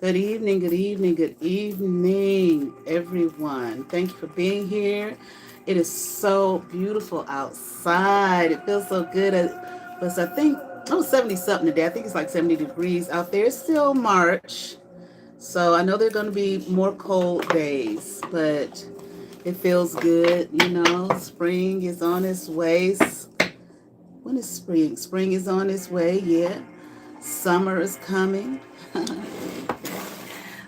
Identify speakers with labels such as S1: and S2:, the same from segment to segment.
S1: Good evening, good evening, good evening, everyone. Thank you for being here. It is so beautiful outside. It feels so good. But I think, 70 something today. I think it's like 70 degrees out there. It's still March. So I know there are going to be more cold days, but it feels good. Spring is on its way. When is spring? Spring is on its way, yeah. Summer is coming.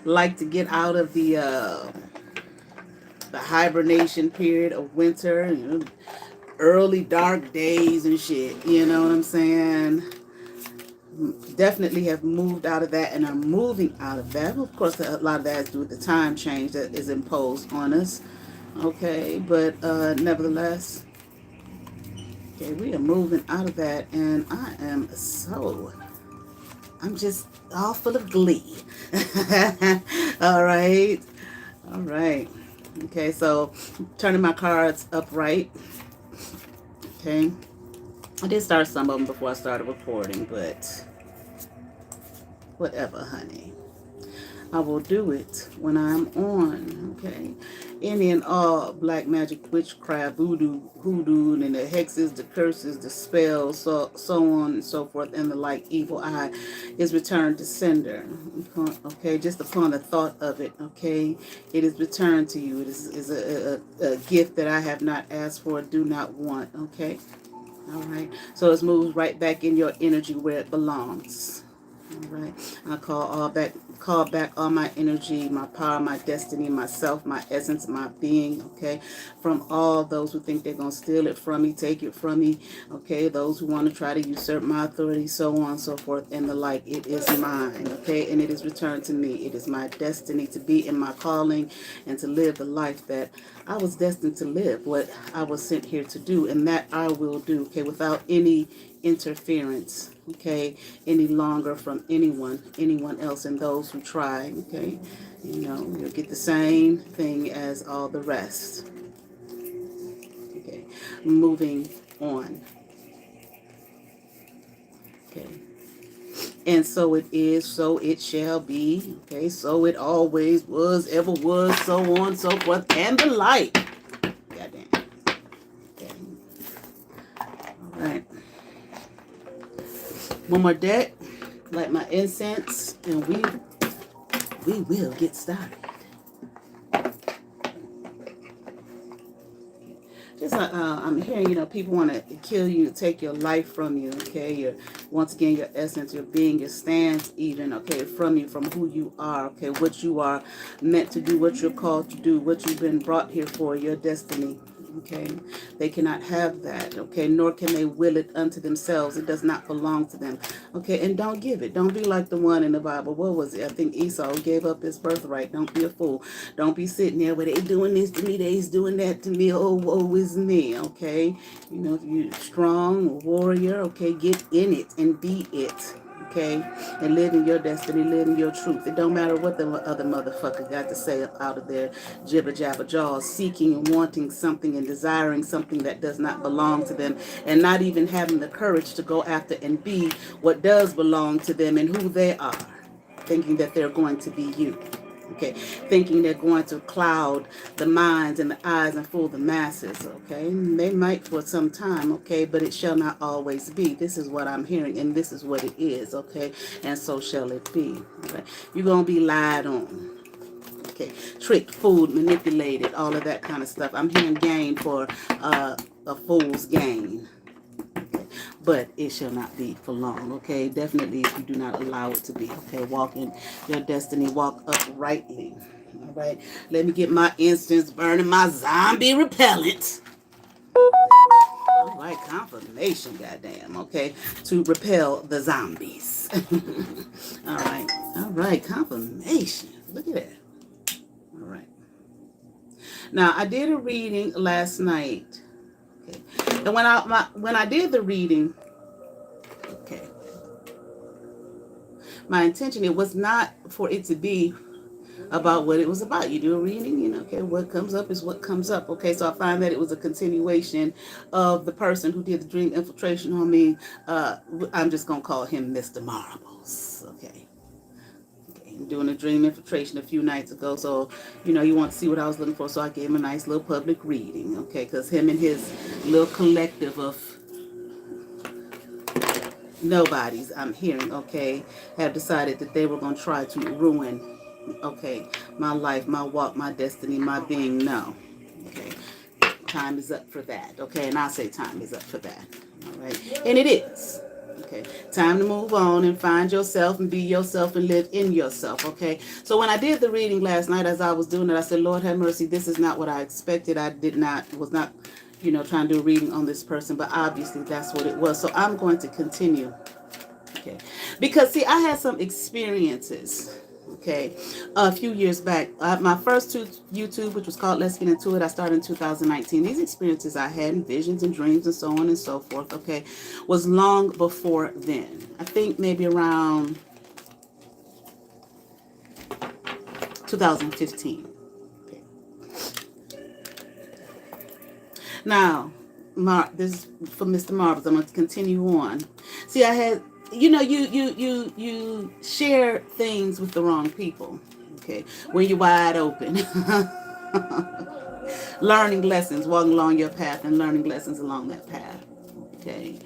S1: Like to get out of the hibernation period of winter, early dark days and shit. You know what I'm saying? Definitely have moved out of that, and I'm moving out of that. Of course, a lot of that has to do with the time change that is imposed on us. Okay, but nevertheless, okay, we are moving out of that, and I'm just all full of glee. All right. All right. Okay, so turning my cards upright. Okay. I did start some of them before I started recording, but whatever, honey. I will do it when I'm on, okay? Any and all black magic, witchcraft, voodoo, hoodoo, and the hexes, the curses, the spells, so on and so forth, and the like evil eye is returned to sender, okay? Just upon the thought of it, okay? It is returned to you. It is a gift that I have not asked for, do not want, okay? All right. So it's moved right back in your energy where it belongs. All right. I call back all my energy, my power, my destiny, myself, my essence, my being, okay, from all those who think they're going to steal it from me, take it from me, okay, those who want to try to usurp my authority, so on and so forth, and the like. It is mine, okay, and it is returned to me. It is my destiny to be in my calling and to live the life that I was destined to live, what I was sent here to do, and that I will do, okay, without any interference, okay, any longer from anyone else, and those who try, okay, you'll get the same thing as all the rest. Okay, moving on. Okay, and so it is, so it shall be, okay, so it always was, ever was, so on, so forth, and the like. Goddamn. Okay. All right. One more deck, light my incense, and we will get started. Just I'm hearing, people want to kill you, take your life from you, okay? Once again, your essence, your being, your stance even, okay, from you, from who you are, okay, what you are meant to do, what you're called to do, what you've been brought here for, your destiny. Okay, they cannot have that, okay, nor can they will it unto themselves. It does not belong to them, okay, and don't give it. Don't be like the one in the Bible. What was it? I think Esau gave up his birthright. Don't be a fool. Don't be sitting there where they doing this to me, they's doing that to me, oh, woe is me, okay? If you're strong, warrior, okay, get in it and be it. Okay, and live in your destiny, live in your truth. It don't matter what the other motherfucker got to say out of their jibber jabber jaws, seeking and wanting something and desiring something that does not belong to them, and not even having the courage to go after and be what does belong to them and who they are, thinking that they're going to be you. Okay, thinking they're going to cloud the minds and the eyes and fool the masses, okay? They might for some time, okay, but it shall not always be. This is what I'm hearing, and this is what it is, okay? And so shall it be, okay? You're going to be lied on, okay? Tricked, fooled, manipulated, all of that kind of stuff. I'm hearing gain for a fool's gain. But it shall not be for long, okay? Definitely if you do not allow it to be, okay? Walk in your destiny, walk uprightly, all right? Let me get my incense burning, my zombie repellent. All right, confirmation, goddamn, okay, to repel the zombies. All right, confirmation. Look at that. All right. Now, I did a reading last night, okay, and when I did the reading, okay, my intention, it was not for it to be about what it was about. You do a reading, okay, what comes up is what comes up, okay? So I find that it was a continuation of the person who did the dream infiltration on me. I'm just going to call him Mr. Marbles, okay? Doing a dream infiltration a few nights ago, so you want to see what I was looking for, so I gave him a nice little public reading, okay, because him and his little collective of nobodies, I'm hearing, okay, have decided that they were going to try to ruin, okay, my life, my walk, my destiny, my being. No, okay, time is up for that, okay, and I say time is up for that, all right, and it is. Okay, time to move on and find yourself and be yourself and live in yourself, okay? So when I did the reading last night, as I was doing it, I said, Lord have mercy, this is not what I expected. I was not, trying to do a reading on this person, but obviously that's what it was. So I'm going to continue, okay? Because, see, I had some experiences, okay, a few years back. My first YouTube, which was called Let's Get Into It, I started in 2019. These experiences I had in visions and dreams and so on and so forth, okay, was long before then. I think maybe around 2015. Okay. Now, this is for Mr. Marbles. I'm going to continue on. See, I had, you share things with the wrong people, okay, when you're wide open. Learning lessons, walking along your path and learning lessons along that path, okay,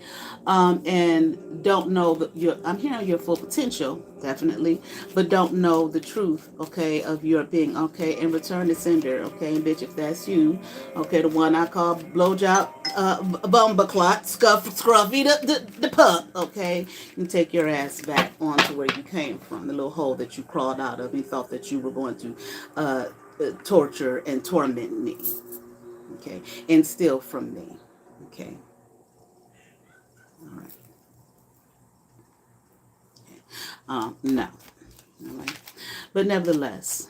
S1: and don't know that I'm hearing your full potential, definitely, but don't know the truth, okay, of your being, okay, and return to sender, okay, and bitch, if that's you, okay, the one I call blowjob, bumba clot, scruffy, the pup, okay, and take your ass back onto where you came from, the little hole that you crawled out of and thought that you were going to torture and torment me, okay, and steal from me, okay. All right. No. All right. But nevertheless.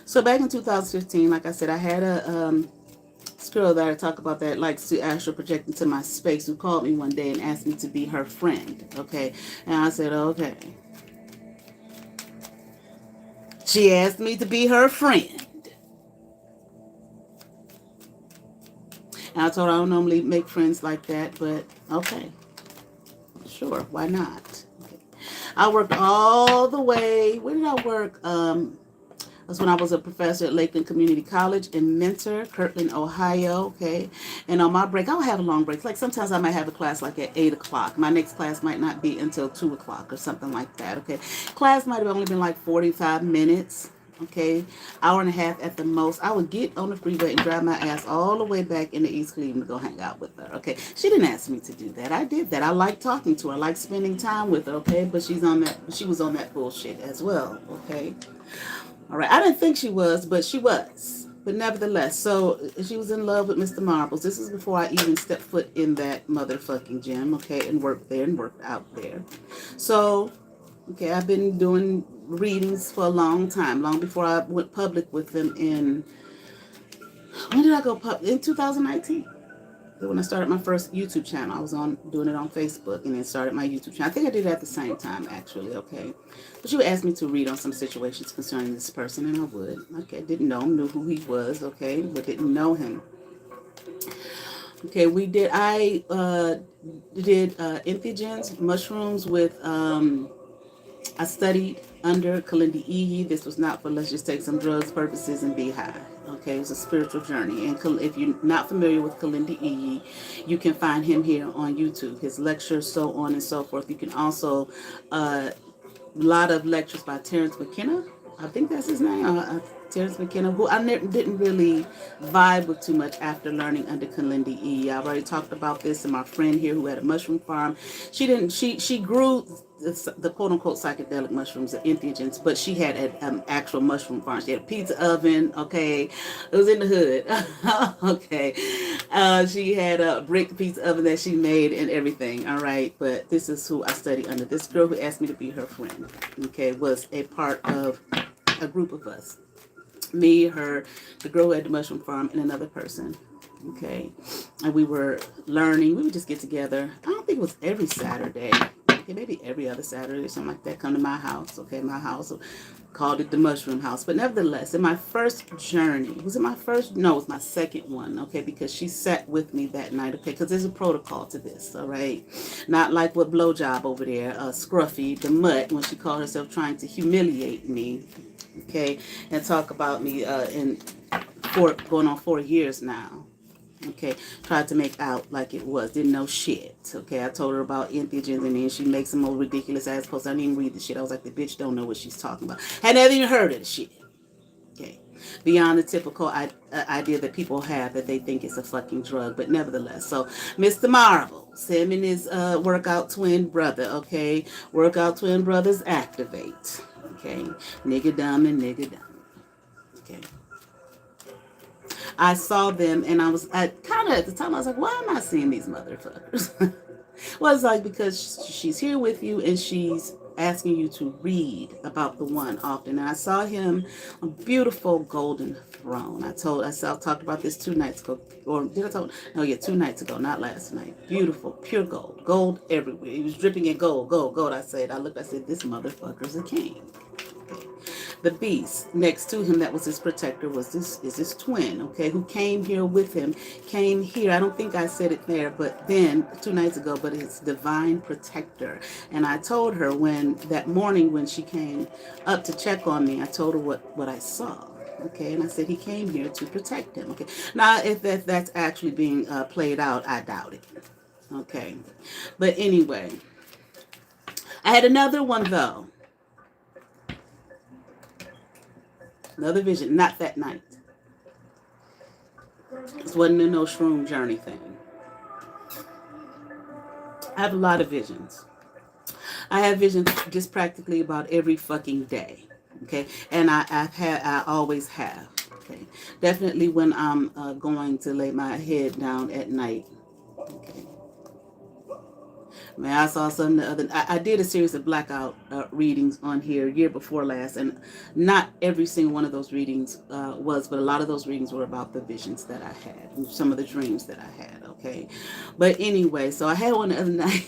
S1: So back in 2015, like I said, I had a girl that I talk about that likes to astral project into my space, who called me one day and asked me to be her friend. Okay. And I said, okay. She asked me to be her friend. And I told her I don't normally make friends like that, but okay. Sure, why not? Okay. I worked all the way. Where did I work? That's when I was a professor at Lakeland Community College in Mentor, Kirtland, Ohio. Okay, and on my break, I'll have a long break. Like sometimes I might have a class like at 8 o'clock. My next class might not be until 2 o'clock or something like that. Okay, class might have only been like 45 minutes. Okay, hour and a half at the most. I would get on the freeway and drive my ass all the way back into East Cleveland to go hang out with her. Okay, she didn't ask me to do that. I did that. I like talking to her. I like spending time with her. Okay, but she was on that bullshit as well. Okay, all right. I didn't think she was, but she was. But nevertheless, so she was in love with Mr. Marbles. This is before I even stepped foot in that motherfucking gym. Okay, and worked there and worked out there. So. Okay, I've been doing readings for a long time, long before I went public with them when did I go public? In 2019. When I started my first YouTube channel, I was doing it on Facebook and then started my YouTube channel. I think I did it at the same time, actually, okay. But she would ask me to read on some situations concerning this person, and I would. Okay, didn't know him, knew who he was, okay, but didn't know him. Okay, I did entheogens, mushrooms with, I studied under Kalindi Iyi. This was not for let's just take some drugs purposes and be high. Okay, it was a spiritual journey. And if you're not familiar with Kalindi Iyi, you can find him here on YouTube. His lectures, so on and so forth. You can also, a lot of lectures by Terrence McKenna. I think that's his name. Terrence McKenna, who I didn't really vibe with too much after learning under Kalindi Iyi. I've already talked about this, and my friend here who had a mushroom farm, she grew the quote unquote psychedelic mushrooms, the entheogens, but she had an actual mushroom farm. She had a pizza oven. Okay, it was in the hood. Okay, she had a brick pizza oven that she made and everything. All right, but this is who I study under. This girl who asked me to be her friend. Okay, was a part of a group of us. Me, her, the girl who had the mushroom farm, and another person. Okay, and we were learning. We would just get together. I don't think it was every Saturday. Okay, maybe every other Saturday or something like that. Come to my house. Okay, my house. Called it the Mushroom House. But nevertheless, in my first journey, was it my first? No, it was my second one. Okay, because she sat with me that night. Okay, because there's a protocol to this. All right, not like what blowjob over there, Scruffy the mutt, when she called herself trying to humiliate me. Okay, and talk about me going on 4 years now. Okay, tried to make out like it was, didn't know shit. Okay, I told her about entheogens and then she makes some old ridiculous ass posts. I didn't even read the shit. I was like, the bitch don't know what she's talking about. Had never even heard of the shit. Okay, beyond the typical idea that people have that they think it's a fucking drug, but nevertheless. So, Mr. Marvel, him and his workout twin brother. Okay, workout twin brothers activate. Okay, nigga dumb and nigga dumb. Okay. I saw them and I kind of at the time I was like, why am I seeing these motherfuckers? Well, it's like because she's here with you and she's asking you to read about the one often. And I saw him a beautiful golden throne. I talked about this 2 nights ago, or did I talk? No, yeah, 2 nights ago, not last night. Beautiful, pure gold everywhere. He was dripping in gold. I said, this motherfucker's a king. The beast next to him that was his protector was his twin, okay, who came here with him, came here. I don't think I said it there, but then 2 nights ago, but it's divine protector. And I told her that morning when she came up to check on me, I told her what I saw. Okay, and I said he came here to protect him. Okay, now if that's actually being played out, I doubt it. Okay, but anyway, I had another one though. Another vision, not that night. This wasn't a no shroom journey thing. I have a lot of visions. I have visions just practically about every fucking day. Okay, and I always have. Okay, definitely when I'm going to lay my head down at night. Okay. Man, I saw something the other. I did a series of blackout readings on here year before last, and not every single one of those readings but a lot of those readings were about the visions that I had, and some of the dreams that I had. Okay, but anyway, so I had one the other night.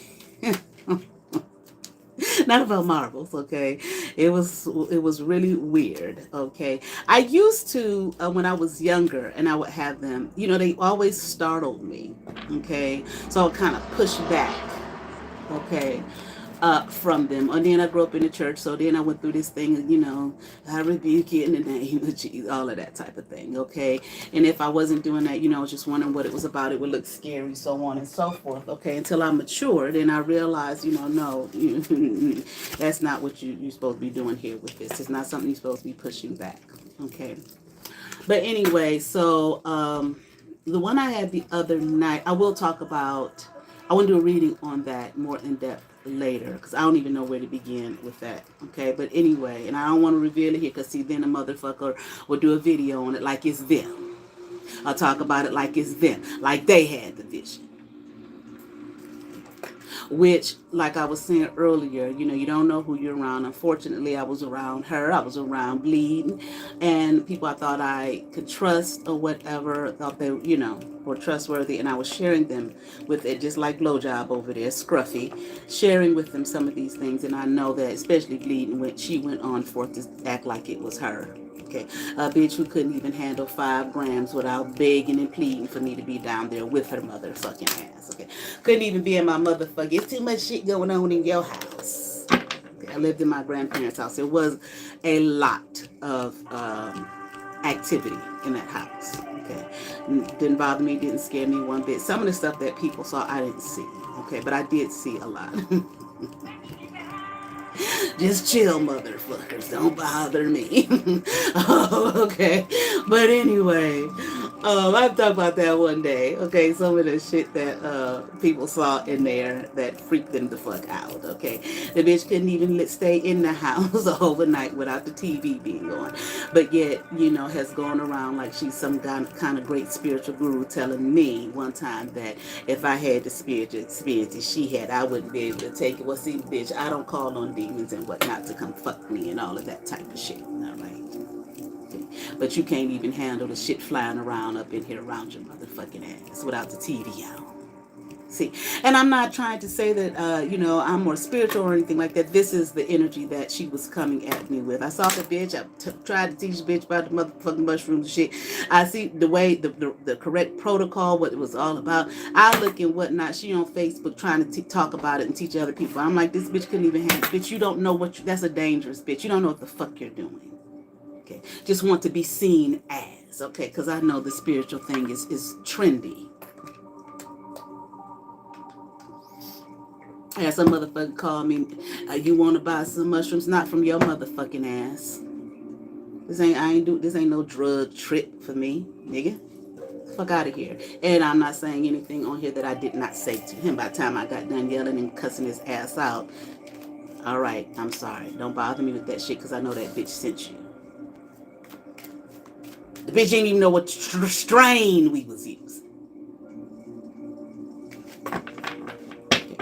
S1: Not about marbles, okay? It was really weird, okay? I used to, when I was younger, and I would have them, they always startled me, okay? So I would kind of push back, okay, from them. And then I grew up in the church, so then I went through this thing, I rebuke you in the name of Jesus, all of that type of thing, okay? And if I wasn't doing that, I was just wondering what it was about. It would look scary, so on and so forth, okay? Until I matured and I realized, no, that's not what you're supposed to be doing here with this. It's not something you're supposed to be pushing back, okay? But anyway, so the one I had the other night, I want to do a reading on that more in depth later, because I don't even know where to begin with that, okay? But anyway, and I don't want to reveal it here, because see, then a motherfucker will do a video on it like it's them. I'll talk about it like it's them, like they had the vision. Which, like I was saying earlier, you don't know who you're around. Unfortunately, I was around her. I was around Bleeding. And people I thought I could trust or whatever, thought they, were trustworthy. And I was sharing them with it, just like Blowjob over there, Scruffy, sharing with them some of these things. And I know that, especially Bleeding, she went on forth to act like it was her. Okay, a bitch who couldn't even handle 5 grams without begging and pleading for me to be down there with her motherfucking ass. Okay, couldn't even be in my motherfucking. It's too much shit going on in your house. Okay, I lived in my grandparents' house. It was a lot of activity in that house. Okay, didn't bother me, didn't scare me one bit. Some of the stuff that people saw, I didn't see. Okay, but I did see a lot. Just chill, motherfuckers. Don't bother me. Oh, okay. But anyway, I've talked about that one day. Okay, some of the shit that people saw in there that freaked them the fuck out. Okay, the bitch couldn't even stay in the house overnight without the TV being on, but yet has gone around like she's some kind of great spiritual guru, telling me one time that if I had the spiritual experiences she had, I wouldn't be able to take it. Well, see, bitch, I don't call on demons and whatnot to come fuck me and all of that type of shit. All right. But you can't even handle the shit flying around up in here around your motherfucking ass without the TV out. See, and I'm not trying to say that, I'm more spiritual or anything like that. This is the energy that she was coming at me with. I saw the bitch. I tried to teach the bitch about the motherfucking mushrooms and shit. I see the way, the correct protocol, what it was all about. I look and whatnot. She on Facebook trying to talk about it and teach other people. I'm like, this bitch couldn't even handle it. Bitch, you don't know that's a dangerous bitch. You don't know what the fuck you're doing. Okay, just want to be seen as, okay, because I know the spiritual thing is trendy. I had some motherfucker call me, you want to buy some mushrooms? Not from your motherfucking ass. This ain't no drug trip for me, nigga. Fuck out of here. And I'm not saying anything on here that I did not say to him by the time I got done yelling and cussing his ass out. All right, I'm sorry. Don't bother me with that shit because I know that bitch sent you. The bitch didn't even know what strain we was using.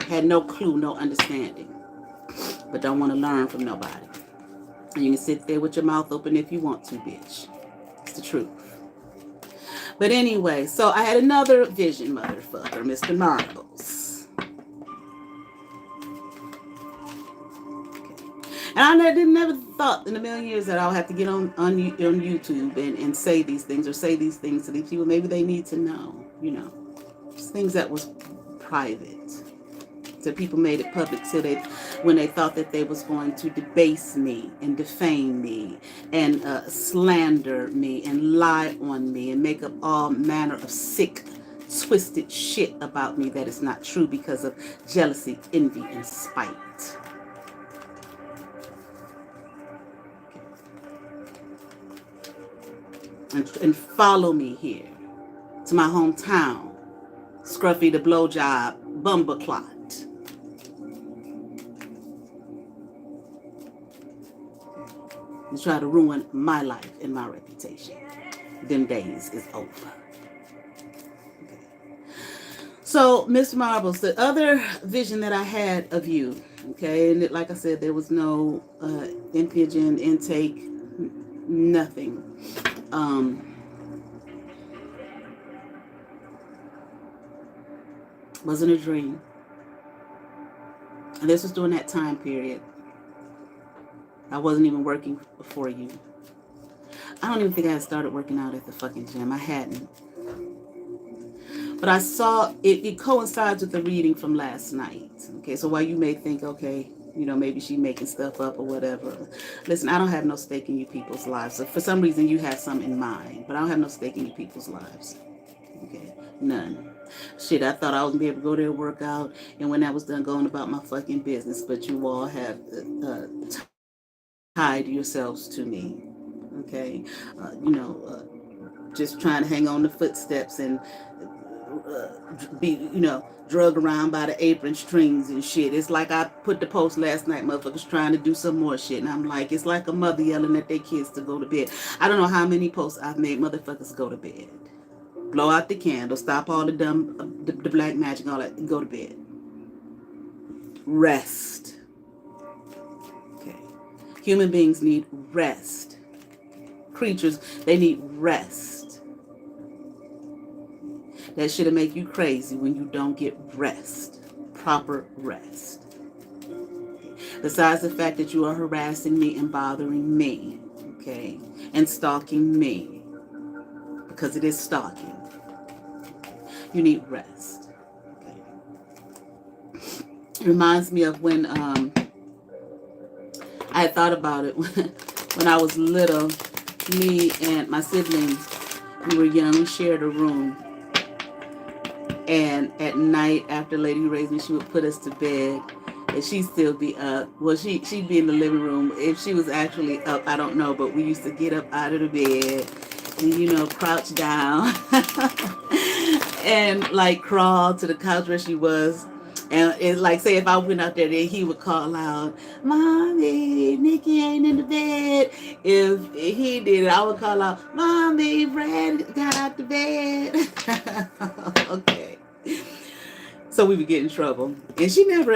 S1: Had no clue, no understanding. But don't want to learn from nobody. And you can sit there with your mouth open if you want to, bitch. It's the truth. But anyway, so I had another vision, motherfucker, Mr. Marbles. And I never thought in a million years that I'll have to get on YouTube and say these things or say these things to these people. Maybe they need to know, just things that was private. So people made it public when they thought that they was going to debase me and defame me and slander me and lie on me and make up all manner of sick, twisted shit about me that is not true because of jealousy, envy, and spite. And follow me here to my hometown, Scruffy the Blowjob Bumbleclot. And try to ruin my life and my reputation. Them days is over. Okay. So, Mr. Marbles, the other vision that I had of you, okay, and like I said, there was no infusion, intake, nothing. Wasn't a dream. And this was during that time period. I wasn't even working for you. I don't even think I had started working out at the fucking gym. I hadn't. But I saw it coincides with the reading from last night. Okay, so while you may think, okay, maybe she making stuff up or whatever. Listen, I don't have no stake in you people's lives. So for some reason you have some in mind, but I don't have no stake in you people's lives. Okay, none. Shit, I thought I was going to be able to go there and work out, and when I was done going about my fucking business, but you all have tied yourselves to me, okay? Just trying to hang on the footsteps and be, drug around by the apron strings and shit. It's like I put the post last night, motherfuckers trying to do some more shit, and I'm like, it's like a mother yelling at their kids to go to bed. I don't know how many posts I've made, motherfuckers go to bed. Blow out the candle, stop all the dumb, the black magic, all that, and go to bed. Rest. Okay. Human beings need rest. Creatures, they need rest. That shit'll make you crazy when you don't get rest. Proper rest. Besides the fact that you are harassing me and bothering me, okay, and stalking me, because it is stalking. You need rest. Okay. It reminds me of when I had thought about it when I was little. Me and my siblings, we were young. We shared a room, and at night after Lady raised me, she would put us to bed, and she'd still be up. Well, she'd be in the living room. If she was actually up, I don't know, but we used to get up out of the bed and crouch down and like crawl to the couch where she was. And it, like, say if I went out there, then he would call out, "Mommy, Nikki ain't in the bed." If he did it, I would call out, "Mommy, Brad got out the bed." Okay. So we would get in trouble. And she never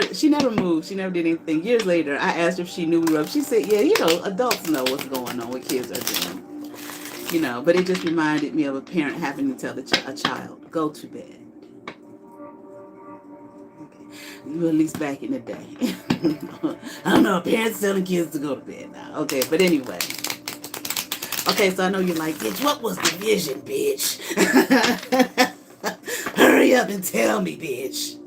S1: moved. She never did anything. Years later, I asked her if she knew we were up. She said, "Yeah, adults know what's going on, what kids are doing." But it just reminded me of a parent having to tell a child, "Go to bed." Well, at least back in the day. I don't know, parents telling kids to go to bed now. Okay, but anyway. Okay, so I know you're like, "Bitch, what was the vision, bitch?" Hurry up and tell me, bitch.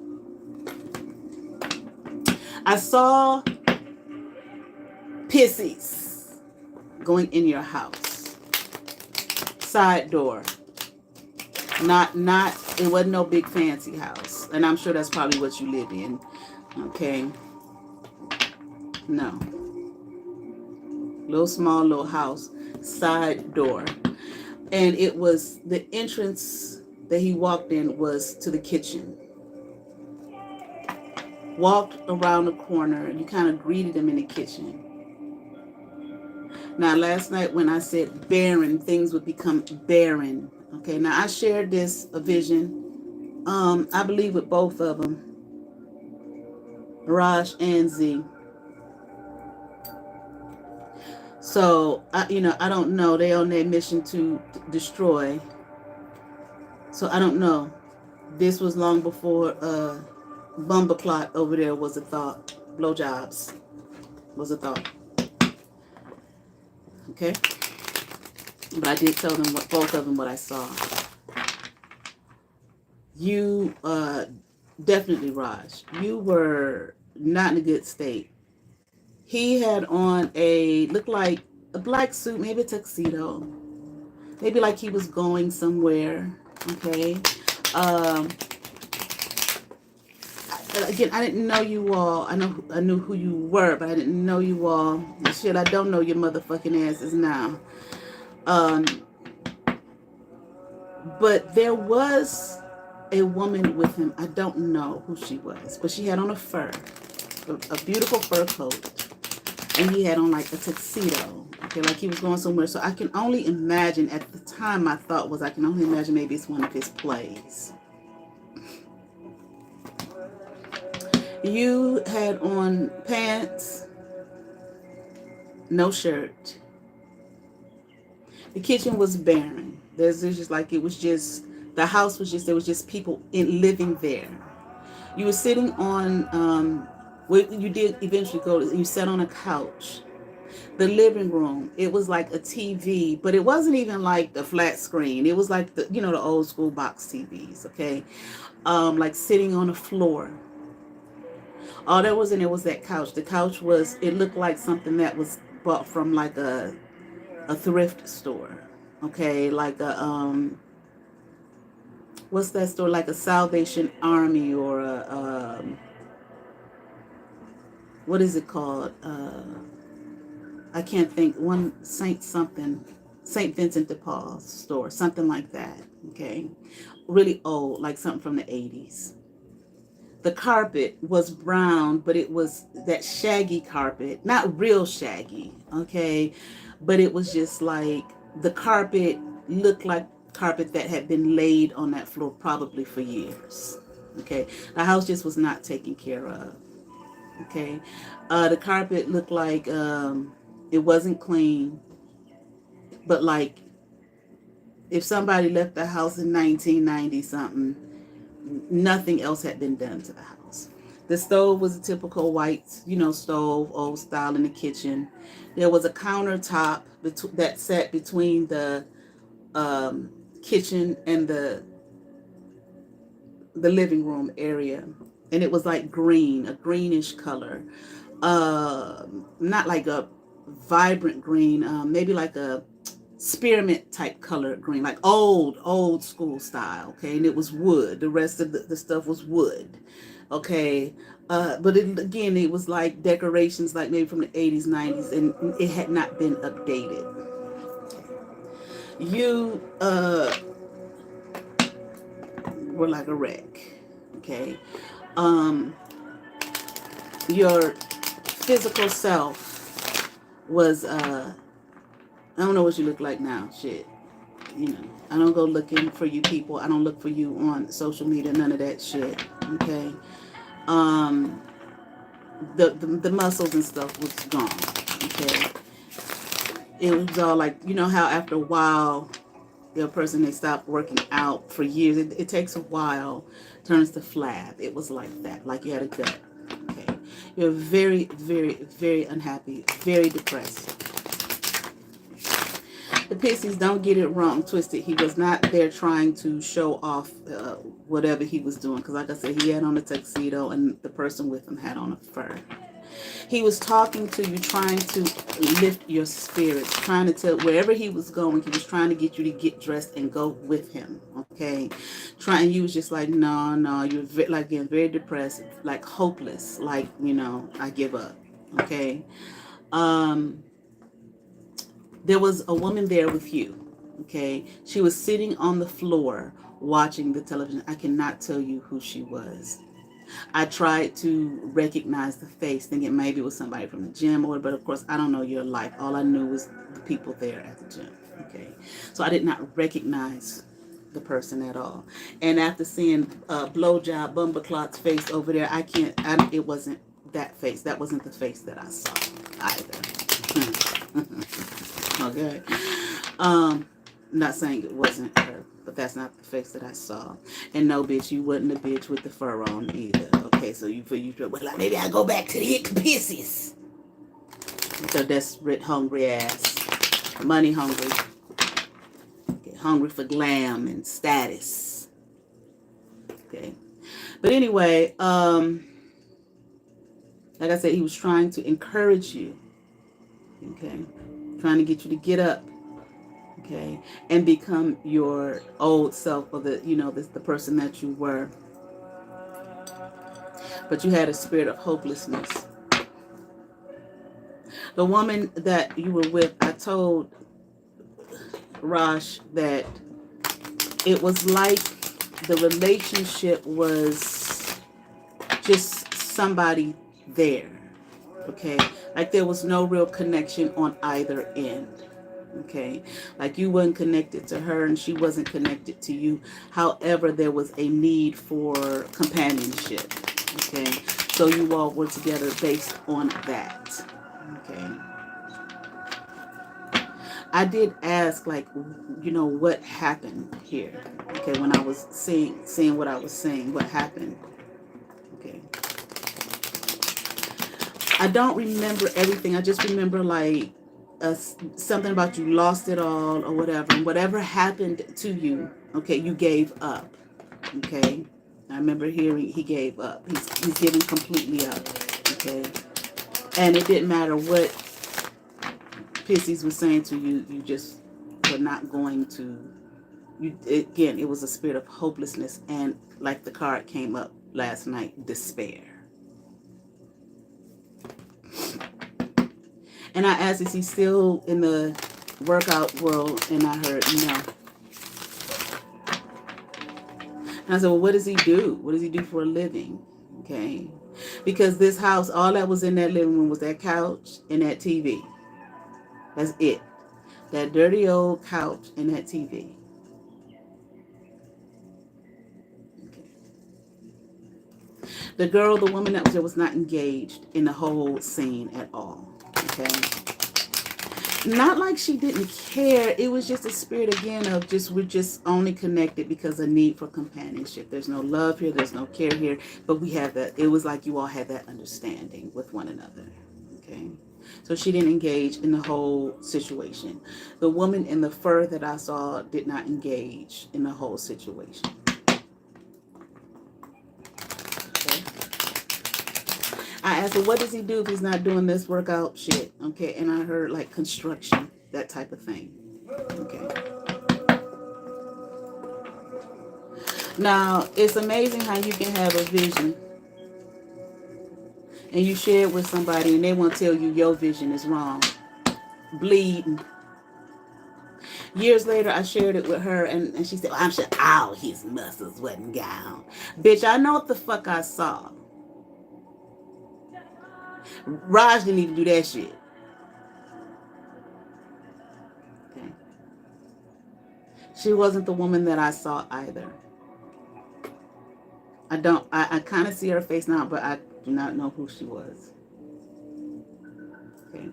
S1: I saw pissies going in your house. Side door. Not, it wasn't no big fancy house. And I'm sure that's probably what you live in. Okay. No. Little house. Side door. And it was, the entrance that he walked in was to the kitchen. Walked around the corner, and you kind of greeted him in the kitchen. Now, last night when I said barren, things would become barren. Okay, now I shared a vision, I believe with both of them, Raj and Z. So, I don't know. They're on their mission to destroy. So, I don't know. This was long before Bumbleclot over there was a thought. Blowjobs was a thought. Okay? But I did tell them, both of them, what I saw. You, definitely, Raj, you were not in a good state. He had on looked like a black suit, maybe a tuxedo. Maybe like he was going somewhere. Okay. Again, I didn't know you all. I knew who you were, but I didn't know you all. Shit, I don't know your motherfucking asses now. But there was a woman with him. I don't know who she was, but she had on a beautiful fur coat. And he had on like a tuxedo. Okay, like he was going somewhere. So I can only imagine, at the time my thought was, I can only imagine maybe it's one of his plays. You had on pants, no shirt. The kitchen was barren. There's just like, it was just, the house was just, there was just people living there. You were sitting on, you did eventually you sat on a couch. The living room, it was like a TV, but it wasn't even like the flat screen. It was like the old school box TVs, okay? Like sitting on the floor. All there was in it was that couch. The couch it looked like something that was bought from like a thrift store, okay? Like what's that store? Like a Salvation Army or a, what is it called? I can't think. One St. Vincent de Paul's store, something like that. Okay, really old, like something from the 80s. The carpet was brown, but it was that shaggy carpet, not real shaggy. Okay, but it was just like the carpet looked like carpet that had been laid on that floor probably for years. Okay, the house just was not taken care of. Okay, the carpet looked like it wasn't clean, but like if somebody left the house in 1990 something, nothing else had been done to the house. The stove was a typical white, stove, old style in the kitchen. There was a countertop that sat between the kitchen and the living room area, and it was like green, a greenish color. Not like a vibrant green, maybe like a spearmint type color green, like old school style. Okay, and it was wood. The rest of the stuff was wood. Okay, but it was like decorations, like maybe from the 80s, 90s, and it had not been updated. You were like a wreck. Okay. Your physical self was I don't know what you look like now. Shit. You know, I don't go looking for you people. I don't look for you on social media, none of that shit. Okay. Um the muscles and stuff was gone. Okay. It was all like, you know how after a while the person, they stopped working out for years. It takes a while, turns to flab. It was like that, like you had a gut. Okay. You're very, very, very unhappy, very depressed. The Pisces, don't get it wrong, twisted. He was not there trying to show off whatever he was doing. Because like I said, he had on a tuxedo and the person with him had on a fur. He was talking to you, trying to lift your spirits, trying to tell wherever he was going, he was trying to get you to get dressed and go with him. Okay. You was just like, no, you're like getting very depressed, like hopeless, like, you know, I give up. Okay. There was a woman there with you. Okay. She was sitting on the floor watching the television. I cannot tell you who she was. I tried to recognize the face, thinking maybe it was somebody from the gym, but of course I don't know your life. All I knew was the people there at the gym. Okay, so I did not recognize the person at all. And after seeing blowjob Bumbleclot's face over there, it wasn't that face. That wasn't the face that I saw either. Okay. Not saying it wasn't her, but that's not the face that I saw. And no, bitch, you wasn't a bitch with the fur on either. Okay, so you well, like, maybe I go back to the hick pisses. So desperate, hungry ass, money hungry, okay, hungry for glam and status. Okay, but anyway, like I said, he was trying to encourage you. Okay, trying to get you to get up. Okay, and become your old self, or the person that you were. But you had a spirit of hopelessness. The woman that you were with, I told Rosh that it was like the relationship was just somebody there. Okay, like there was no real connection on either end. Okay, like you weren't connected to her and she wasn't connected to you. However, there was a need for companionship. Okay, so you all were together based on that. Okay, I did ask, like, what happened here. Okay, when I was seeing what I was saying, what happened. Okay, I don't remember everything. I just remember like something about you lost it all or whatever. And whatever happened to you, okay, you gave up. Okay, I remember hearing he gave up. He's giving completely up. Okay, and it didn't matter what Pisces was saying to you. You just were not going to. Again, it was a spirit of hopelessness, and like the card came up last night, despair. And I asked, is he still in the workout world? And I heard no. And I said, well, what does he do? What does he do for a living? Okay. Because this house, all that was in that living room was that couch and that TV. That's it. That dirty old couch and that TV. Okay. The woman that was there was not engaged in the whole scene at all. Okay. Not like she didn't care. It was just a spirit again of we're just only connected because of need for companionship. There's no love here. There's no care here. But we have that. It was like you all had that understanding with one another. Okay. So she didn't engage in the whole situation. The woman in the fur that I saw did not engage in the whole situation. I asked her, what does he do if he's not doing this workout shit? Okay, and I heard like construction, that type of thing. Okay. Now, it's amazing how you can have a vision and you share it with somebody and they want to tell you your vision is wrong. Bleeding. Years later, I shared it with her, and she said, well, I'm sure all his muscles wasn't gone. Bitch, I know what the fuck I saw. Raj didn't even do that shit. Okay. She wasn't the woman that I saw either. I kind of see her face now, but I do not know who she was. Okay.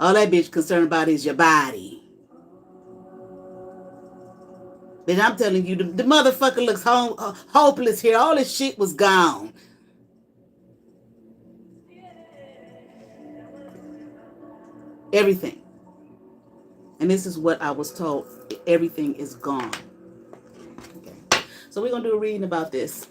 S1: All that bitch concerned about is your body. Bitch, I'm telling you, the motherfucker looks hopeless here. All this shit was gone. Everything. And this is what I was told. Everything is gone. Okay. So we're going to do a reading about this.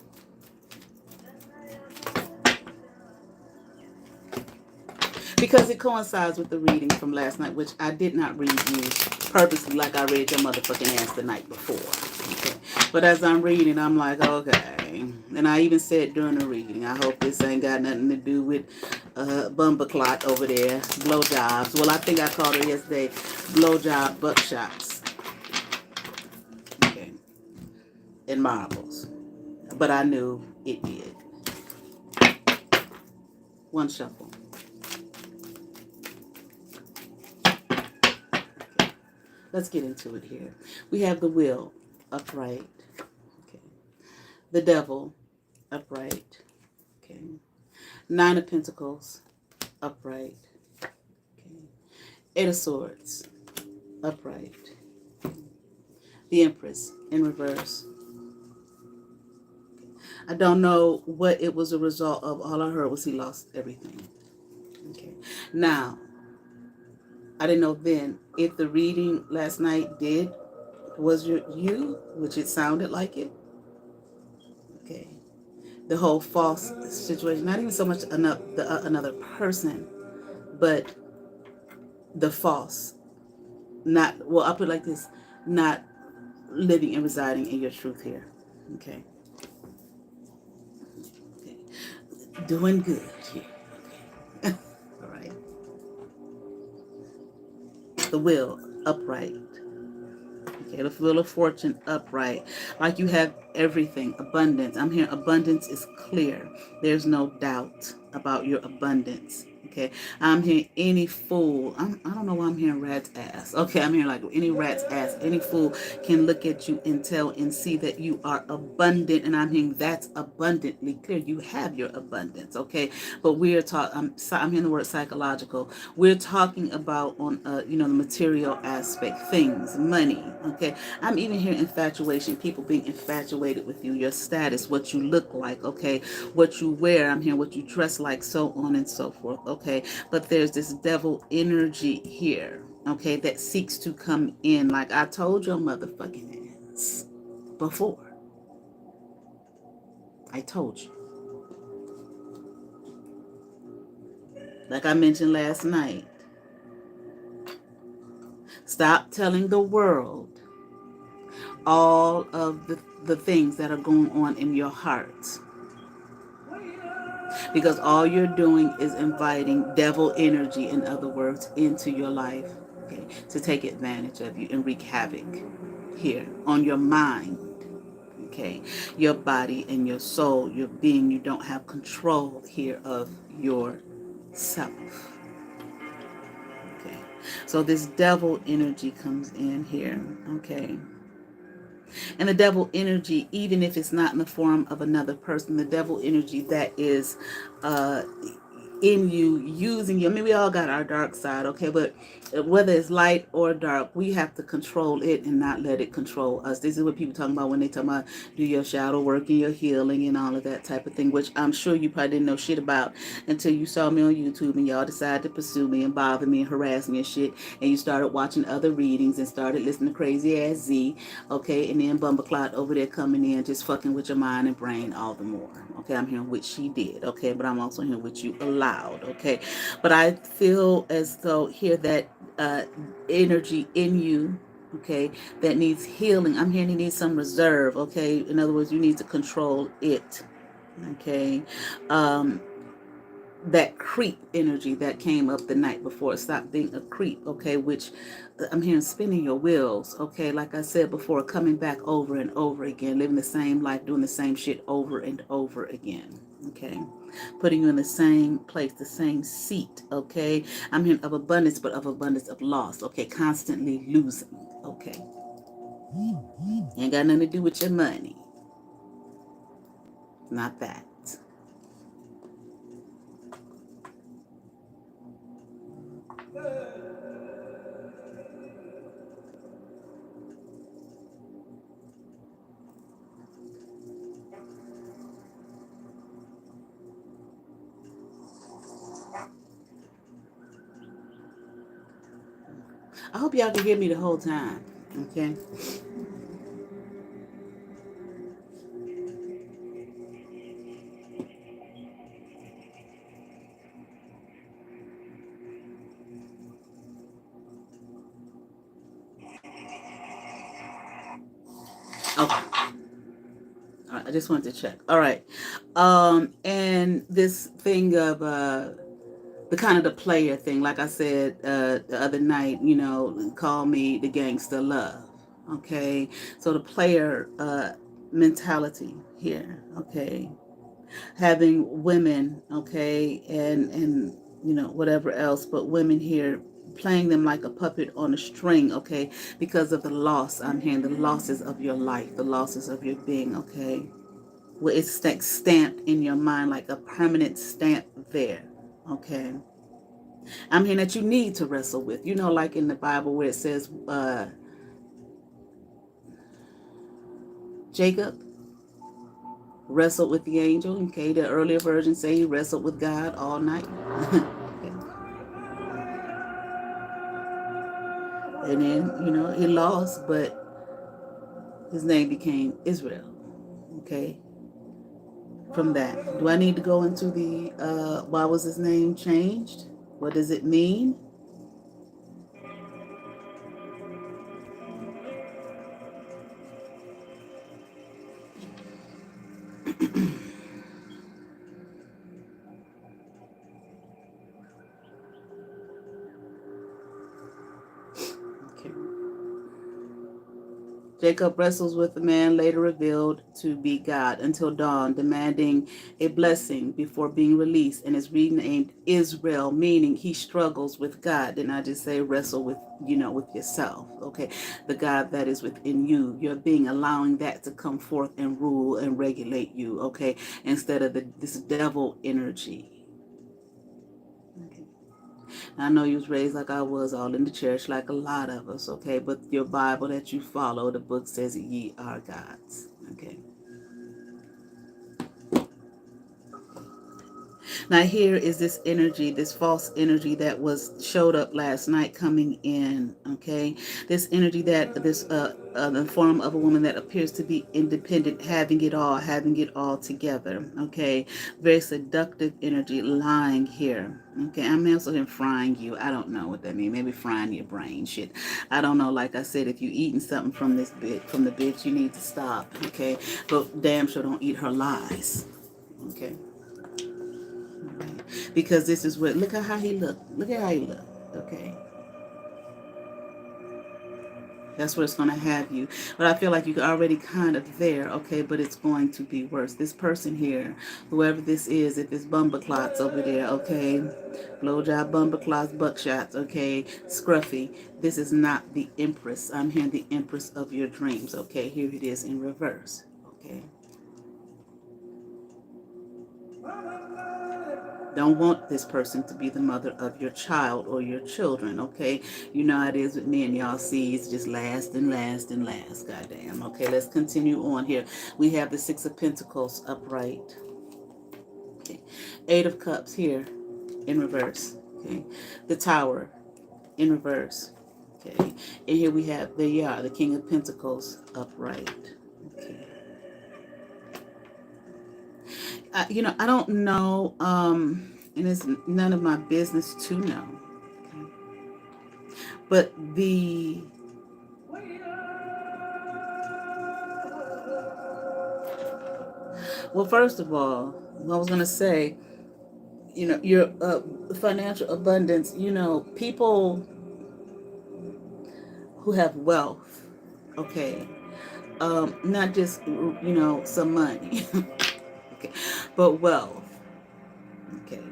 S1: Because it coincides with the reading from last night, which I did not read you purposely like I read your motherfucking ass the night before. Okay. But as I'm reading, I'm like, okay. And I even said during the reading, I hope this ain't got nothing to do with Bumba over there, blowjobs. Well, I think I called her yesterday blowjob buckshots. Okay. And marbles. But I knew it did. One shuffle. Let's get into it here. We have the Wheel upright. Okay. The Devil upright. Okay. Nine of Pentacles upright. Okay. Eight of Swords upright. The Empress in reverse. I don't know what it was a result of. All I heard was he lost everything. Okay. Now, I didn't know then if the reading last night was you, which it sounded like it. Okay. The whole false situation, not even so much another person, but the false. I'll put it like this, not living and residing in your truth here. Okay. Okay. Doing good here. Okay. All right. The Wheel upright. Okay, the Wheel of Fortune upright. Like you have everything. Abundance. I'm hearing abundance is clear. There's no doubt about your abundance. Okay, I'm hearing any fool. I don't know why I'm hearing rat's ass. Okay, I'm hearing like any rat's ass. Any fool can look at you and tell and see that you are abundant. And I'm hearing that's abundantly clear. You have your abundance. Okay, but we're talking. I'm hearing the word psychological. We're talking about on the material aspect, things, money. Okay, I'm even hearing infatuation. People being infatuated with you, your status, what you look like. Okay, what you wear. I'm hearing what you dress like, so on and so forth. Okay, but there's this devil energy here, okay, that seeks to come in, like I told your motherfucking ass before. I told you. Like I mentioned last night. Stop telling the world all of the things that are going on in your heart. Because all you're doing is inviting devil energy, in other words, into your life, okay, to take advantage of you and wreak havoc here on your mind, okay, your body and your soul, your being. You don't have control here of yourself. Okay, so this devil energy comes in here, okay. And the devil energy, even if it's not in the form of another person, the devil energy that is in you, using you. I mean, we all got our dark side, okay? But whether it's light or dark, we have to control it and not let it control us. This is what people talking about when they talk about do your shadow work and your healing and all of that type of thing, which I'm sure you probably didn't know shit about until you saw me on YouTube and y'all decided to pursue me and bother me and harass me and shit, and you started watching other readings and started listening to crazy ass Z, okay? And then Bumbleclot over there coming in just fucking with your mind and brain all the more, okay? I'm hearing what she did, okay? But I'm also hearing what you allowed, okay? But I feel as though here that energy in you, okay, that needs healing. I'm hearing you need some reserve, okay? In other words, you need to control it, okay? that creep energy that came up the night before. Stop being a creep, okay? Which I'm hearing spinning your wheels, okay? Like I said before, coming back over and over again, living the same life, doing the same shit over and over again, okay? Putting you in the same place, the same seat, okay? I'm hearing of abundance, but of abundance of loss, okay? Constantly losing, okay? Ain't got nothing to do with your money. Not that. I hope y'all can hear me the whole time, okay? Okay. All right, I just wanted to check. All right. And this thing of the kind of the player thing, like I said the other night, you know, call me the gangster love. Okay. So the player mentality here, okay. Having women, okay, and you know, whatever else, but women here playing them like a puppet on a string, okay, because of the loss I'm hearing, the losses of your life, the losses of your being, okay. Well, it's stamped in your mind like a permanent stamp there, okay. I'm hearing that you need to wrestle with, you know, like in the Bible where it says Jacob wrestled with the angel, okay. The earlier versions say he wrestled with God all night. Okay. And then, you know, he lost, but his name became Israel, okay. From that, do I need to go into the why was his name changed? What does it mean? Okay. Jacob wrestles with the man later revealed to be God until dawn, demanding a blessing before being released, and is renamed Israel, meaning he struggles with God. Didn't I just say wrestle with, you know, with yourself? Okay, the God that is within you, your being, allowing that to come forth and rule and regulate you. Okay, instead of this devil energy. Okay. I know you was raised like I was, all in the church, like a lot of us, okay? But your Bible that you follow, the book says ye are gods, okay? Now here is this energy, this false energy that was showed up last night coming in, okay? This energy that the form of a woman that appears to be independent, having it all together, okay? Very seductive energy lying here, okay? I'm also in frying you. I don't know what that means. Maybe frying your brain, shit. I don't know. Like I said, if you eating something from from the bitch, you need to stop, okay? But damn sure don't eat her lies, okay? Because this is what, look at how he looked. Look at how he looked. Okay. That's where it's going to have you. But I feel like you're already kind of there, okay, but it's going to be worse. This person here, whoever this is, if it's Bumberclots over there, okay, blowjob, Bumberclots, buckshots, okay, scruffy, this is not the Empress. I'm hearing the Empress of your dreams, okay. Here it is in reverse, okay. Don't want this person to be the mother of your child or your children, okay? You know how it is with me and y'all see it's just last and last and last, goddamn. Okay, let's continue on here. We have the Six of Pentacles upright. Okay. Eight of Cups here in reverse, okay? The Tower in reverse, okay? And here we have, there you are, the King of Pentacles upright, okay? You know, I don't know, and it's none of my business to know. Okay? But well, first of all, I was going to say, your financial abundance, people who have wealth, okay, not just, some money, okay, but wealth, okay,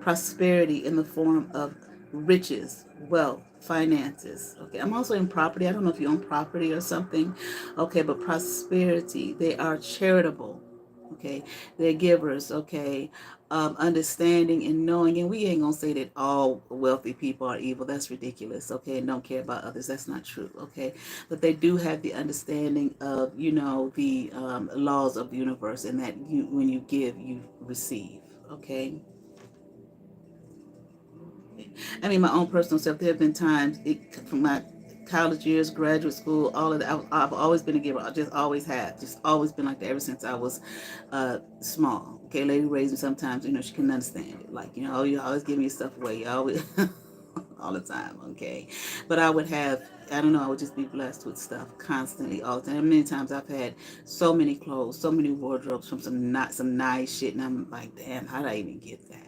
S1: prosperity in the form of riches, wealth, finances. Okay, I'm also in property. I don't know if you own property or something. Okay, but prosperity. They are charitable. Okay, they're givers. Okay, understanding and knowing. And we ain't gonna say that all wealthy people are evil. That's ridiculous. Okay, and don't care about others. That's not true. Okay, but they do have the understanding of the laws of the universe, and that when you give, you receive. Okay. I mean, my own personal self, there have been times from my college years, graduate school, all of that. I've always been a giver. I just always have. Just always been like that ever since I was small. Okay, lady raised me sometimes, she couldn't understand it. Like, oh, you always give me stuff away. You always, all the time, okay? But I would have, I don't know, I would just be blessed with stuff constantly, all the time. Many times I've had so many clothes, so many wardrobes from some nice shit, and I'm like, damn, how did I even get that?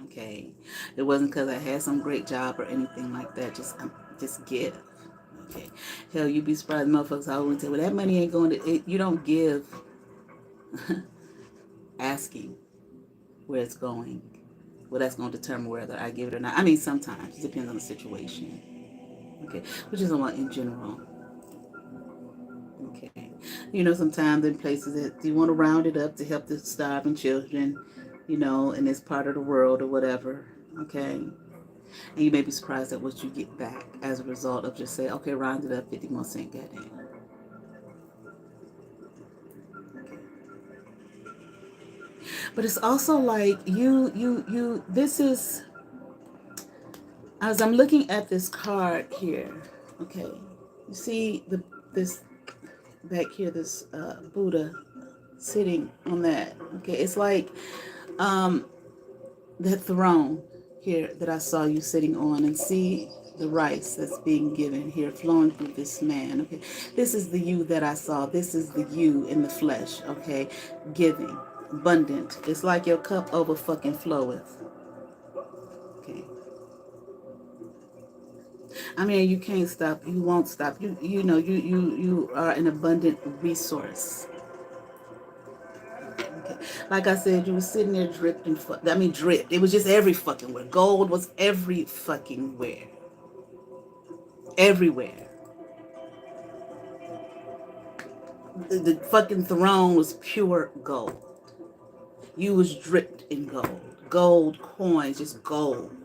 S1: Okay, it wasn't because I had some great job or anything like that. Just give. Okay, hell, you'd be surprised, motherfuckers. I always say, well, that money ain't going to. You don't give asking where it's going. Well, that's going to determine whether I give it or not. I mean, sometimes it depends on the situation. Okay, which is a lot in general. Okay, sometimes in places that you want to round it up to help the starving children, in this part of the world or whatever. Okay. And you may be surprised at what you get back as a result of just say, okay, round it up, 50 more cent, goddamn. But it's also like this is, as I'm looking at this card here, okay, you see this back here, this Buddha sitting on that, okay, it's like that throne here that I saw you sitting on, and see the rice that's being given here flowing through this man. Okay, this is the you that I saw. This is the you in the flesh. Okay, giving, abundant. It's like your cup over fucking floweth. Okay, I mean, you can't stop. You won't stop. You are an abundant resource. Okay. Like I said, you were sitting there dripped and dripped. It was just every fucking where. Gold was every fucking where. Everywhere. The fucking throne was pure gold. You was dripped in gold. Gold coins, just gold.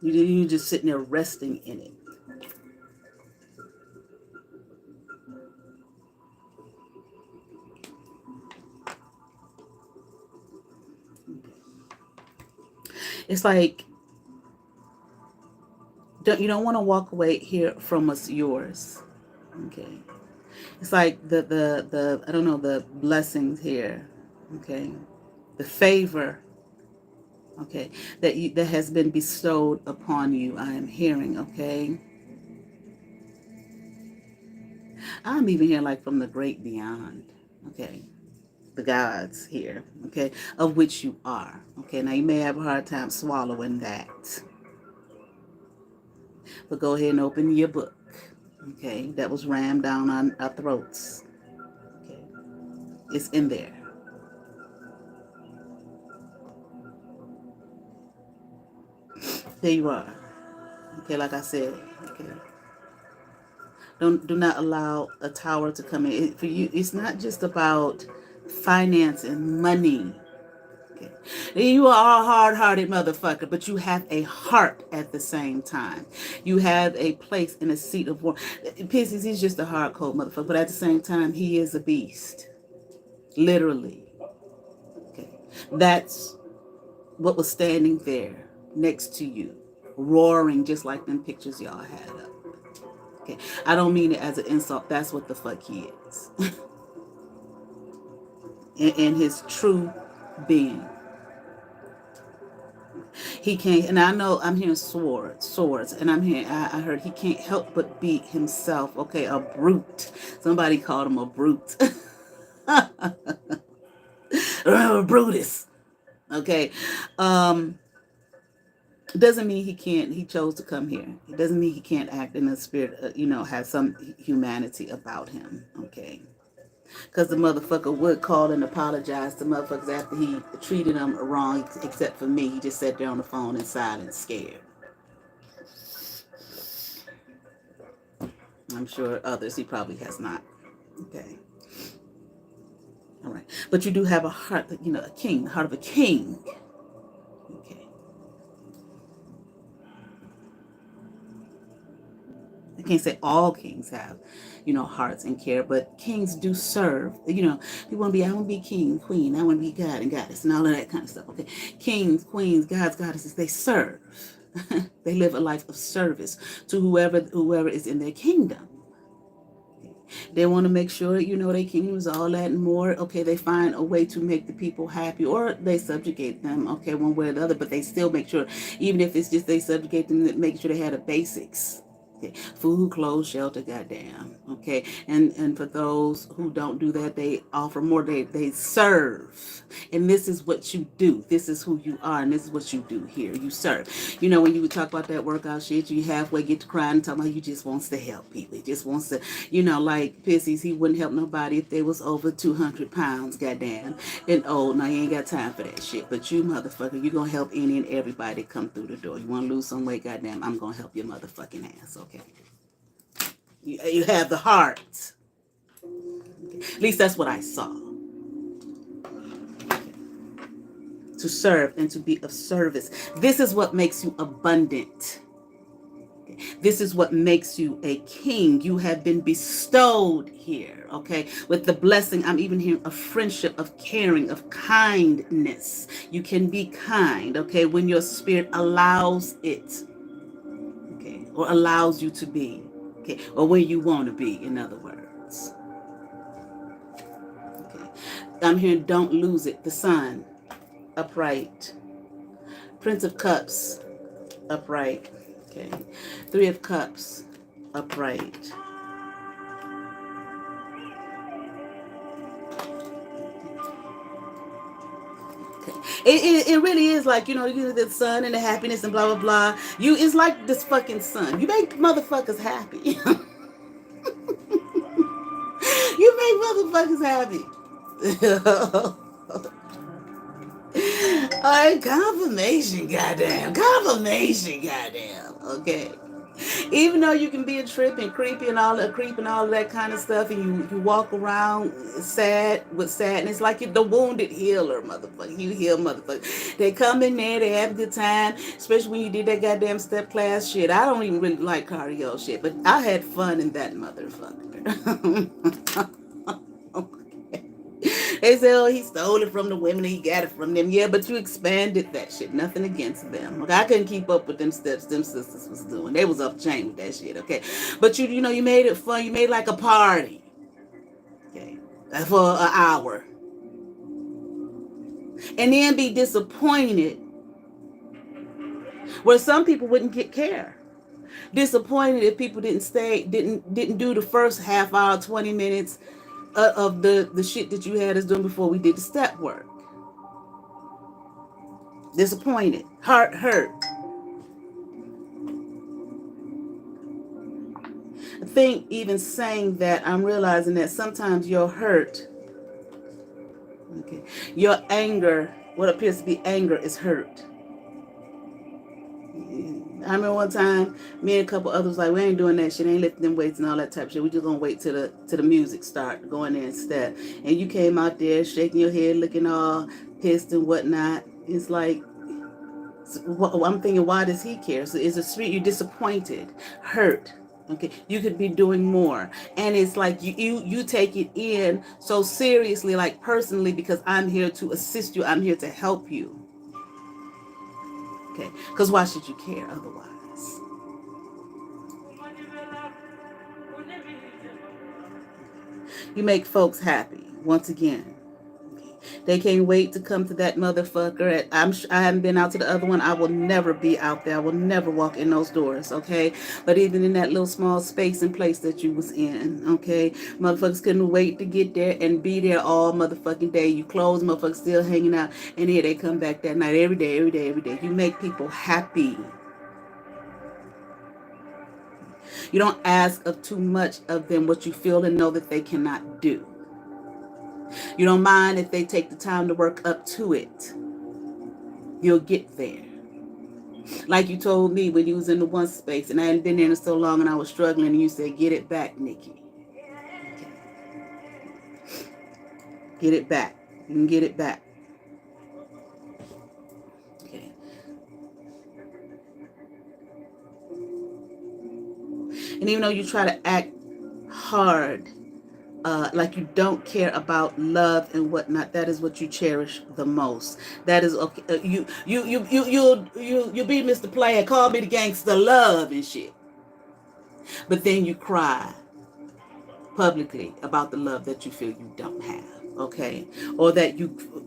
S1: You just sitting there resting in it. It's like you don't want to walk away here from what's yours. Okay. It's like the I don't know, the blessings here. Okay. The favor, okay, that has been bestowed upon you, I am hearing, okay? I'm even hearing like from the great beyond, okay? The gods here, okay, of which you are. Okay, now you may have a hard time swallowing that. But go ahead and open your book. Okay, that was rammed down on our throats. Okay, it's in there. There you are. Okay, like I said. Okay. Do not allow a tower to come in. For you, it's not just about finance and money. Okay. You are a hard-hearted motherfucker, but you have a heart at the same time. You have a place in a seat of war. Pisces, he's just a hard-cold motherfucker, but at the same time, he is a beast. Literally. Okay. That's what was standing there next to you, roaring just like them pictures y'all had up. Okay. I don't mean it as an insult. That's what the fuck he is. in his true being. He can't, and I know I'm hearing swords, and I heard he can't help but be himself. Okay, a brute. Somebody called him a brute. Brutus. Okay. Doesn't mean he chose to come here. It doesn't mean he can't act in the spirit, have some humanity about him. Okay. Because the motherfucker would call and apologize to motherfuckers after he treated them wrong, except for me. He just sat there on the phone in silence, scared. I'm sure others he probably has not. Okay. All right. But you do have a heart, a king, the heart of a king. Okay. I can't say all kings have, hearts and care, but kings do serve. People want to be, I want to be king, queen, I want to be God and goddess and all of that kind of stuff. Okay. Kings, queens, gods, goddesses, they serve. They live a life of service to whoever is in their kingdom. They want to make sure, their kingdom is all that and more. Okay, they find a way to make the people happy, or they subjugate them, okay, one way or the other, but they still make sure, even if it's just they subjugate them, make sure they have the basics. Okay. Food, clothes, shelter, goddamn. Okay. And for those who don't do that, they offer more. They serve. And this is what you do. This is who you are. And this is what you do here. You serve. When you would talk about that workout shit, you halfway get to crying and talking about you just wants to help people. He just wants to, like Pissies, he wouldn't help nobody if they was over 200 pounds, goddamn. And old. Now, you ain't got time for that shit. But you motherfucker, you going to help any and everybody come through the door. You want to lose some weight, goddamn, I'm going to help your motherfucking ass, okay? You have the heart. Okay. At least that's what I saw. Okay. To serve and to be of service. This is what makes you abundant. Okay. This is what makes you a king. You have been bestowed here, okay? With the blessing, I'm even hearing a friendship of caring, of kindness. You can be kind, okay, when your spirit allows it, okay, or allows you to be. Okay, or where you want to be, in other words. Okay. I'm hearing don't lose it. The Sun, upright. Prince of Cups, upright. Okay. Three of Cups, upright. Okay. It really is like, the sun and the happiness and blah, blah, blah. It's like this fucking sun. You make motherfuckers happy. You make motherfuckers happy. Alright, confirmation, goddamn. Confirmation, goddamn. Okay. Even though you can be a trip and creepy and all that kind of stuff, and you walk around sad with sadness, like you're the wounded healer, motherfucker. You heal, motherfucker. They come in there, they have a good time, especially when you did that goddamn step class shit. I don't even really like cardio shit, but I had fun in that motherfucker. They say, oh, he stole it from the women, he got it from them. Yeah, but you expanded that shit. Nothing against them. Okay, I couldn't keep up with them steps them sisters was doing. They was off chain with that shit, okay? But you made it fun. You made like a party. Okay. For an hour. And then be disappointed where some people wouldn't get care. Disappointed if people didn't do the first half hour, 20 minutes of the shit that you had us doing before we did the step work. Disappointed. Heart hurt. I think even saying that, I'm realizing that sometimes your hurt, okay, your anger, what appears to be anger, is hurt. I remember one time, me and a couple others like, we ain't doing that shit, ain't lifting them weights and all that type of shit. We just gonna wait till the music start going in instead. And you came out there shaking your head, looking all pissed and whatnot. It's like, I'm thinking, why does he care? So it's a street, you're disappointed, hurt. Okay, you could be doing more, and it's like you take it in so seriously, like personally, because I'm here to assist you. I'm here to help you. Okay, because why should you care otherwise? You make folks happy once again. Okay. They can't wait to come to that motherfucker. I haven't been out to the other one. I will never be out there. I will never walk in those doors, okay? But even in that little small space and place that you was in, okay? Motherfuckers couldn't wait to get there and be there all motherfucking day. You close, motherfuckers still hanging out, and here they come back that night every day, every day, every day. You make people happy. You don't ask of too much of them what you feel and know that they cannot do. You don't mind if they take the time to work up to it. You'll get there. Like you told me when you was in the one space and I hadn't been there in so long and I was struggling and you said, get it back, Nikki. Okay. Get it back. You can get it back. Okay. And even though you try to act hard, like you don't care about love and whatnot, that is what you cherish the most. That is okay. You'll be Mr. Player, call me the gangster love and shit. But then you cry publicly about the love that you feel you don't have, okay? Or that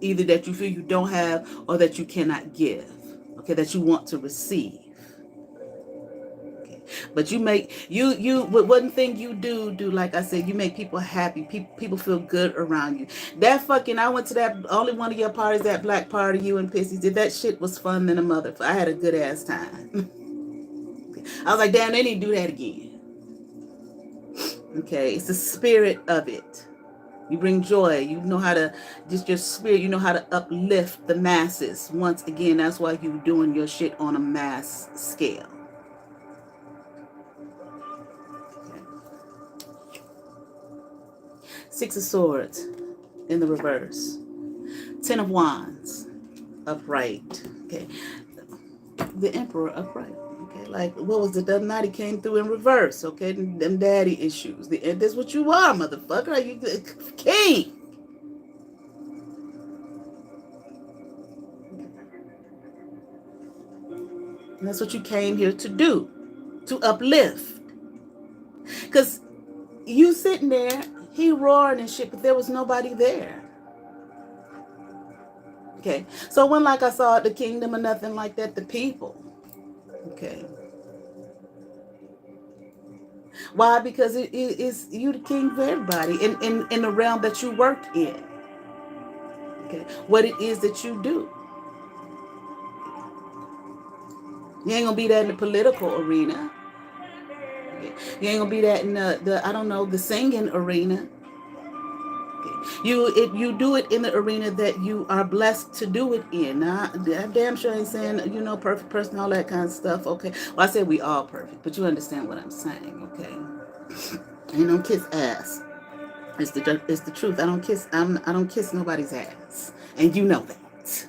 S1: either that you feel you don't have or that you cannot give, okay? That you want to receive. But you one thing you do like I said, you make people happy. People feel good around you. That fucking, I went to that only one of your parties, that black party you and Pissy did. That shit was fun than a mother. I had a good ass time. I was like, damn, they need to do that again. Okay, it's the spirit of it. You bring joy. You know how to, just your spirit, you know how to uplift the masses. Once again, that's why you're doing your shit on a mass scale. Six of Swords in the reverse. Ten of Wands upright. Okay. The Emperor upright. Okay. Like, what was it? The night he came through in reverse. Okay. Them daddy issues. That's what you are, motherfucker. Are you king? And that's what you came here to do. To uplift. Because you sitting there, he roaring and shit, but there was nobody there. Okay. So when like I saw the kingdom or nothing like that, the people. Okay. Why? Because it is you the king for everybody in the realm that you work in. Okay. What it is that you do. You ain't gonna be that in the political arena. Okay. You ain't gonna be that in the I don't know, the singing arena. You do it in the arena that you are blessed to do it in. Now, I damn sure ain't saying, perfect person, all that kind of stuff. Okay. Well, I said we all perfect, but you understand what I'm saying, okay? Ain't no kiss ass. It's the truth. I don't kiss nobody's ass. And you know that.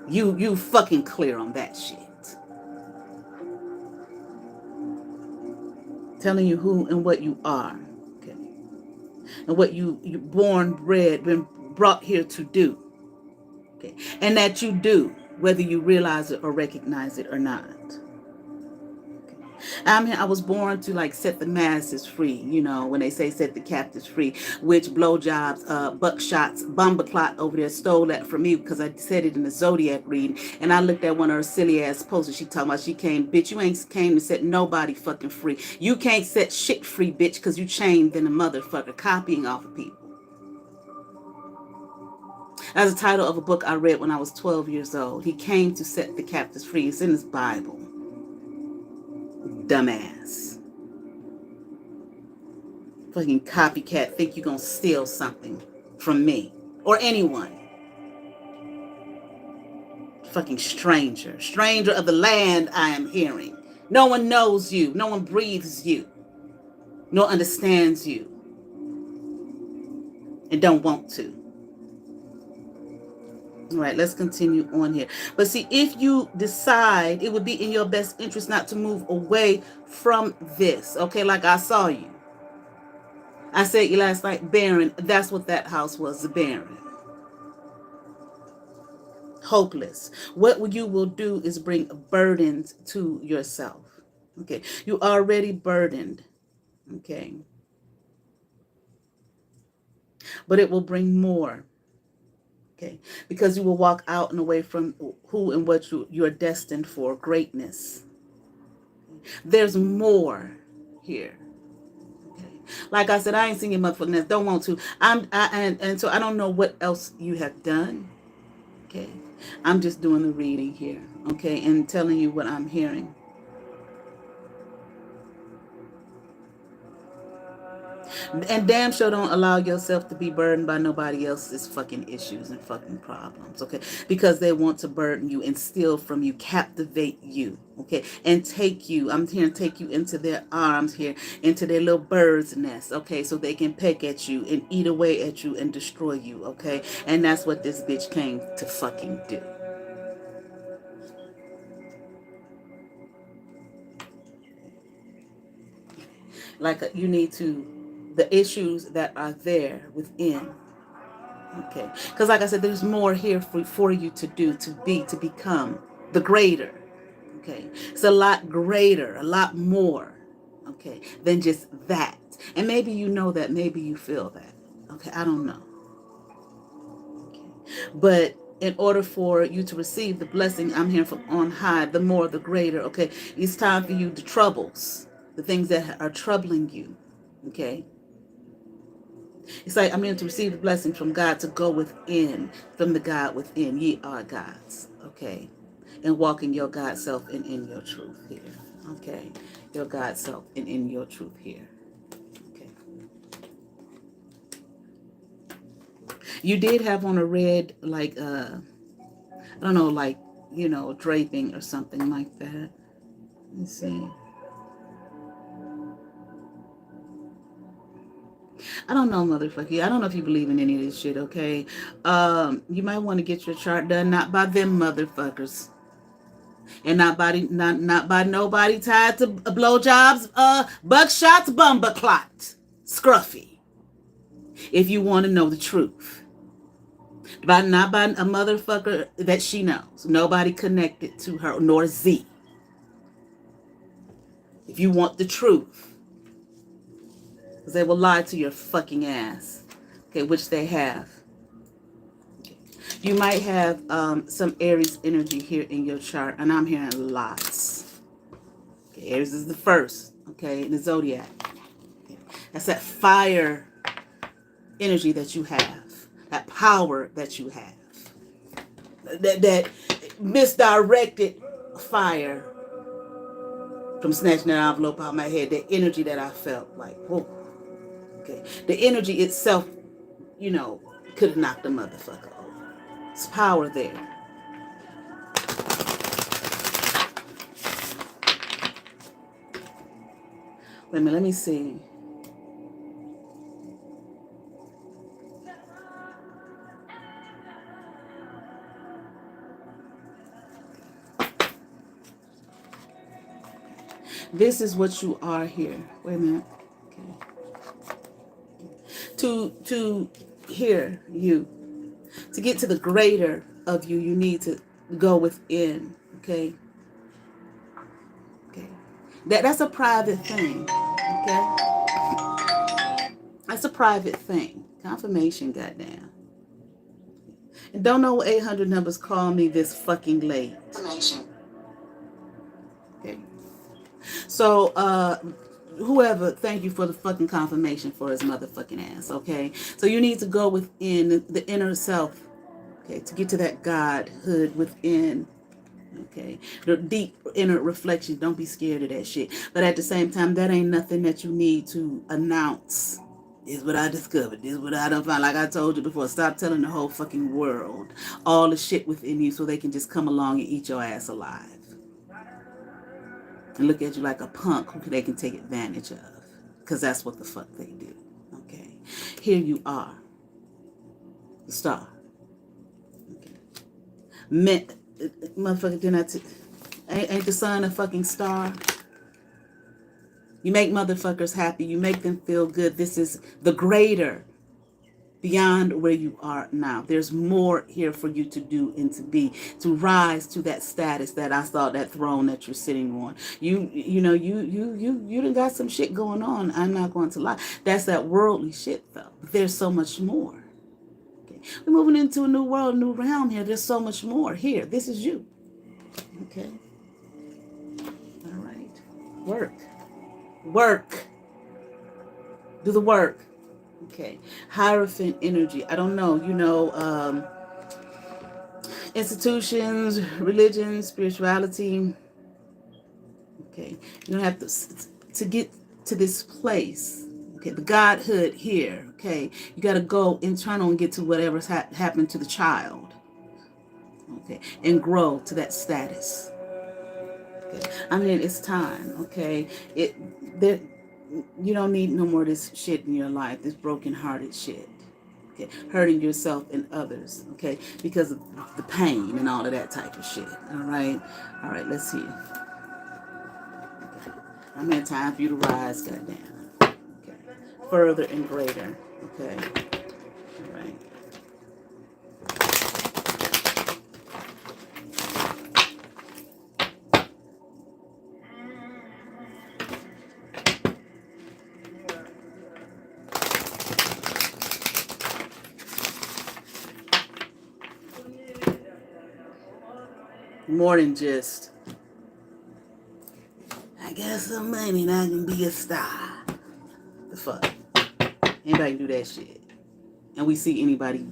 S1: You fucking clear on that shit. Telling you who and what you are. And what you born, bred, been brought here to do. Okay. And that you do, whether you realize it or recognize it or not. Okay. I was born to like set the masses free, when they say set the captives free, which blowjobs, buckshots, bomber clot over there stole that from me because I said it in the Zodiac reading. And I looked at one of her silly ass posters. She talking about she came, bitch, you ain't came to set nobody fucking free. You can't set shit free, bitch, because you chained in a motherfucker copying off of people. That's the title of a book I read when I was 12 years old. He came to set the captives free. It's in his Bible. Dumbass. Fucking copycat, think you're gonna steal something from me or anyone. Fucking stranger. Stranger of the land, I am hearing. No one knows you. No one breathes you. No one understands you. And don't want to. All right, let's continue on here. But see, if you decide, it would be in your best interest not to move away from this. Okay, like I saw you. I said you last night, barren. That's what that house was, the barren. Hopeless. What you will do is bring burdens to yourself. Okay, you already burdened. Okay. but it will bring more. Okay, because you will walk out and away from who and what you're destined for, greatness. There's more here. Okay. Like I said, I ain't seen your motherfucking ass. Don't want to. And so I don't know what else you have done. Okay, I'm just doing the reading here. Okay, and telling you what I'm hearing. And damn sure don't allow yourself to be burdened by nobody else's fucking issues and fucking problems, okay? Because they want to burden you and steal from you, captivate you, okay? And take you, I'm here to take you into their arms here, into their little bird's nest, okay? So they can peck at you and eat away at you and destroy you, okay? And that's what this bitch came to fucking do. Like you need to, the issues that are there within. Okay, because like I said, there's more here for you to do, to become the greater. Okay, it's a lot greater, a lot more. Okay, than just that. And maybe you know that, maybe you feel that. Okay, I don't know. Okay. But in order for you to receive the blessing I'm hearing from on high, the more, the greater. Okay, it's time for you, the troubles, the things that are troubling you. Okay. It's like I'm here to receive the blessing from God to go within, from the God within. Ye are gods, okay? And walk in your God self and in your truth here, okay? Your God self and in your truth here, okay? You did have on a red, like, I don't know, like, you know, draping or something like that. Let's see. I don't know, motherfucker. I don't know if you believe in any of this shit, okay? You might want to get your chart done, not by them motherfuckers. And not by nobody tied to blowjobs, buckshots, bumba clot, scruffy. If you want to know the truth. Not by a motherfucker that she knows. Nobody connected to her, nor Z. If you want the truth. Because they will lie to your fucking ass. Okay, which they have. Okay. You might have some Aries energy here in your chart. And I'm hearing lots. Okay, Aries is the first. Okay, in the zodiac. Okay. That's that fire energy that you have. That power that you have. That misdirected fire from snatching that envelope out of my head. The energy that I felt like, whoa. Okay. The energy itself, you know, could have knocked a motherfucker over. It's power there. Wait a minute, let me see. This is what you are here. Wait a minute. Okay. To hear you, to get to the greater of you, you need to go within. Okay. Okay. That's a private thing. Okay. That's a private thing. Confirmation, goddamn. And don't know what 800 numbers call me this fucking late. Okay. So, whoever, thank you for the fucking confirmation for his motherfucking ass, okay? So you need to go within the inner self, okay, to get to that godhood within, okay? The deep inner reflection, don't be scared of that shit. But at the same time, that ain't nothing that you need to announce. This is what I discovered. This is what I done found. Like I told you before, stop telling the whole fucking world all the shit within you so they can just come along and eat your ass alive. And look at you like a punk who they can take advantage of. Because that's what the fuck they do. Okay. Here you are. The star. Okay. Motherfucker, ain't the sun a fucking star? You make motherfuckers happy. You make them feel good. This is the greater. beyond where you are now. There's more here for you to do and to be, to rise to that status that I saw, that throne that you're sitting on. You done got some shit going on. I'm not going to lie. That's that worldly shit though. But there's so much more. Okay. We're moving into a new world, new realm here. There's so much more here. This is you. Okay. All right. Work. Work. Do the work. Okay. Hierophant energy. I don't know. Institutions, religion, spirituality. Okay. You don't have to get to this place. Okay. The godhood here. Okay. You got to go internal and get to whatever's happened to the child. Okay. And grow to that status. Okay. I mean, it's time. Okay. You don't need no more of this shit in your life, this broken-hearted shit. Okay, hurting yourself and others, okay, because of the pain and all of that type of shit. All right, let's see. Okay. I'm in time for you to rise, goddamn. Okay, further and greater. Okay, all right. More than just, I got some money and I can be a star. The fuck? Anybody can do that shit. And we see anybody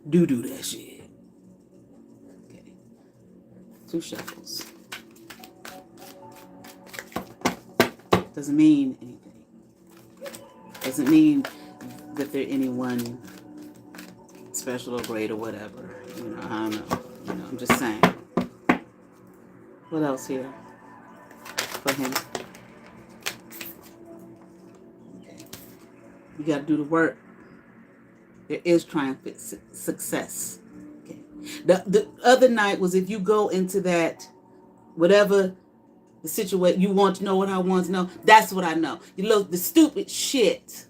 S1: do that shit. Okay. 2 shuffles. Doesn't mean anything. Doesn't mean that they're anyone special or great or whatever. I don't know. I'm just saying. What else here for him? Okay. You got to do the work. There is triumphant success. Okay. The other night was if you go into that, whatever the situation, you want to know what I want to know, that's what I know. The stupid shit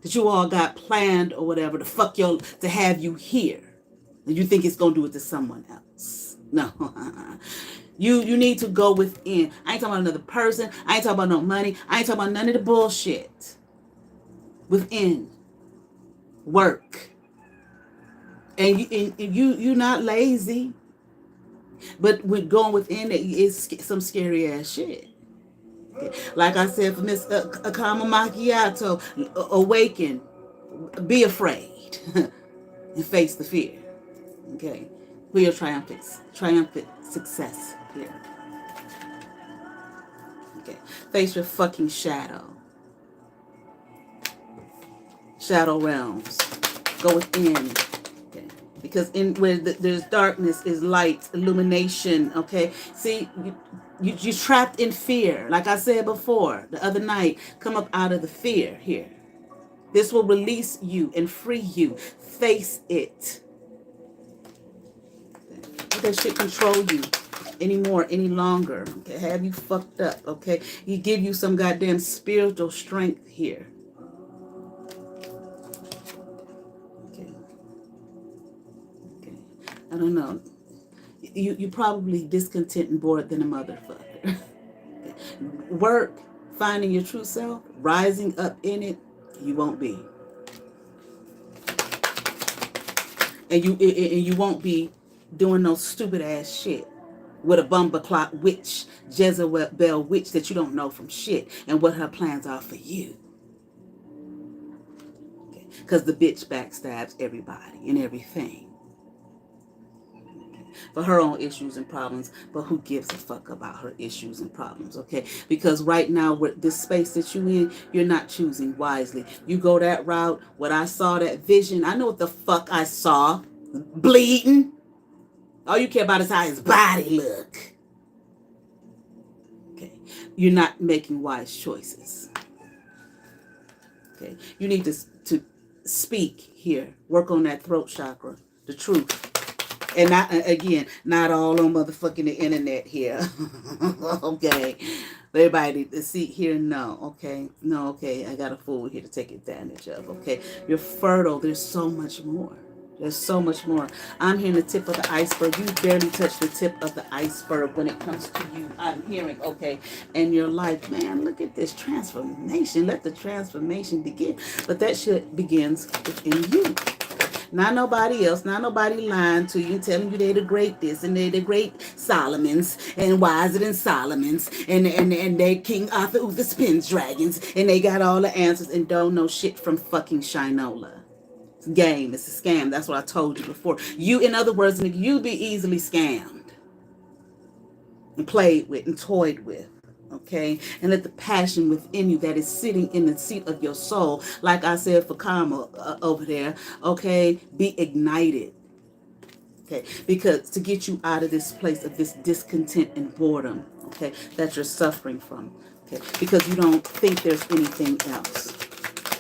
S1: that you all got planned or whatever to have you here. And you think it's going to do it to someone else. No. You need to go within. I ain't talking about another person. I ain't talking about no money. I ain't talking about none of the bullshit. Within. Work. And you're not lazy. But with going within it is some scary ass shit. Okay. Like I said for Miss Akama Macchiato, awaken. Be afraid. And face the fear. Okay. For your triumphant success here. Okay. Face your fucking shadow. Shadow realms. Go within. Okay. Because where there's darkness is light, illumination. Okay. See, you're trapped in fear. Like I said before, the other night, come up out of the fear here. This will release you and free you. Face it. Let that shit control you anymore, any longer. Okay, have you fucked up, okay? He give you some goddamn spiritual strength here. Okay. I don't know. You probably discontent and bored than a motherfucker. Work, finding your true self, rising up in it, you won't be. And you won't be doing no stupid ass shit with a bumbleclot witch, Jezebel witch that you don't know from shit and what her plans are for you. Because the bitch backstabs everybody and everything. For her own issues and problems, but who gives a fuck about her issues and problems, okay? Because right now, with this space that you're in, you're not choosing wisely. You go that route, what I saw, that vision, I know what the fuck I saw. Bleeding. All you care about is how his body look. Okay. You're not making wise choices. Okay. You need to speak here. Work on that throat chakra. The truth. And not, again, not all on motherfucking the internet here. Okay. Everybody, see here, no, okay. No, okay. I got a fool here to take advantage of, okay. You're fertile. There's so much more. There's so much more. I'm hearing the tip of the iceberg. You barely touched the tip of the iceberg when it comes to you. I'm hearing, okay. And you're like, man, look at this transformation. Let the transformation begin. But that shit begins within you. Not nobody else, not nobody lying to you and telling you they the great this and they the great Solomons and wiser than Solomons and they King Arthur with the spin dragons and they got all the answers and don't know shit from fucking Shinola. It's a game, it's a scam. That's what I told you before. You, in other words, you be easily scammed and played with and toyed with. Okay, and let the passion within you that is sitting in the seat of your soul, like I said for Karma over there, okay, be ignited. Okay, because to get you out of this place of this discontent and boredom, okay, that you're suffering from, okay, because you don't think there's anything else.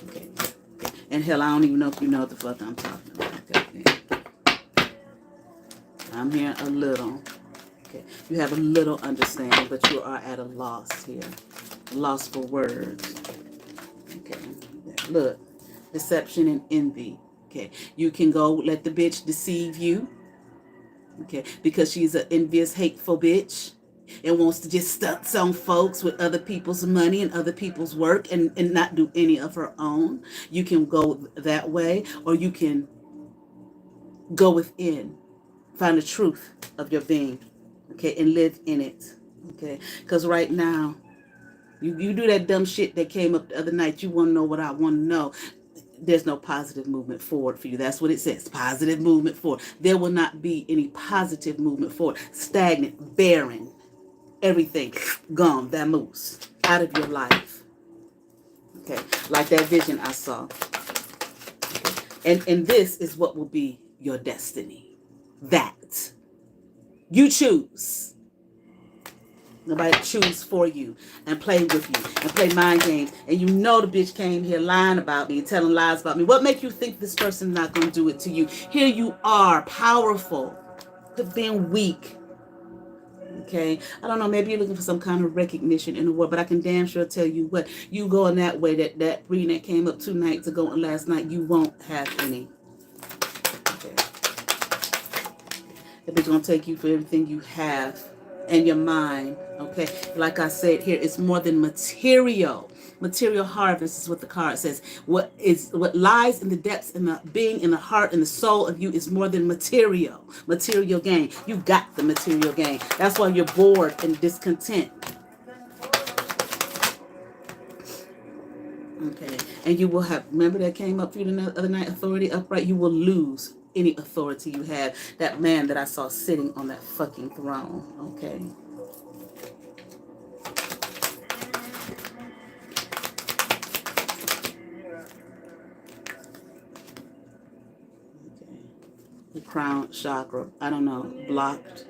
S1: Okay, okay. And hell, I don't even know if you know what the fuck I'm talking about. Okay, I'm hearing a little. Okay. You have a little understanding, but you are at a loss here. Loss for words. Okay. Look. Deception and envy. Okay. You can go let the bitch deceive you. Okay. Because she's an envious, hateful bitch. And wants to just stunt on folks with other people's money and other people's work and not do any of her own. You can go that way, or you can go within. Find the truth of your being. Okay, and live in it. Okay, because right now, you do that dumb shit that came up the other night. You want to know what I want to know. There's no positive movement forward for you. That's what it says. Positive movement forward. There will not be any positive movement forward. Stagnant, barren, everything gone, vamoose, out of your life. Okay, like that vision I saw. Okay. And this is what will be your destiny. That. You choose. Nobody choose for you and play with you and play mind games. And you know the bitch came here lying about me and telling lies about me. What make you think this person's not going to do it to you? Here you are, powerful, but being weak. Okay, I don't know, maybe you're looking for some kind of recognition in the world, but I can damn sure tell you what, you going that way, that reading that came up 2 nights ago and last night, you won't have any. Okay. That bitch gonna take you for everything you have and your mind. Okay, like I said here, it's more than material. Material harvest is what the card says. What lies in the depths and the being in the heart and the soul of you is more than material. Material gain. You got the material gain. That's why you're bored and discontent. Okay, and you will have. Remember that came up for you the other night. Authority upright. You will lose any authority you have. That man that I saw sitting on that fucking throne. Okay. The crown chakra, I don't know, blocked.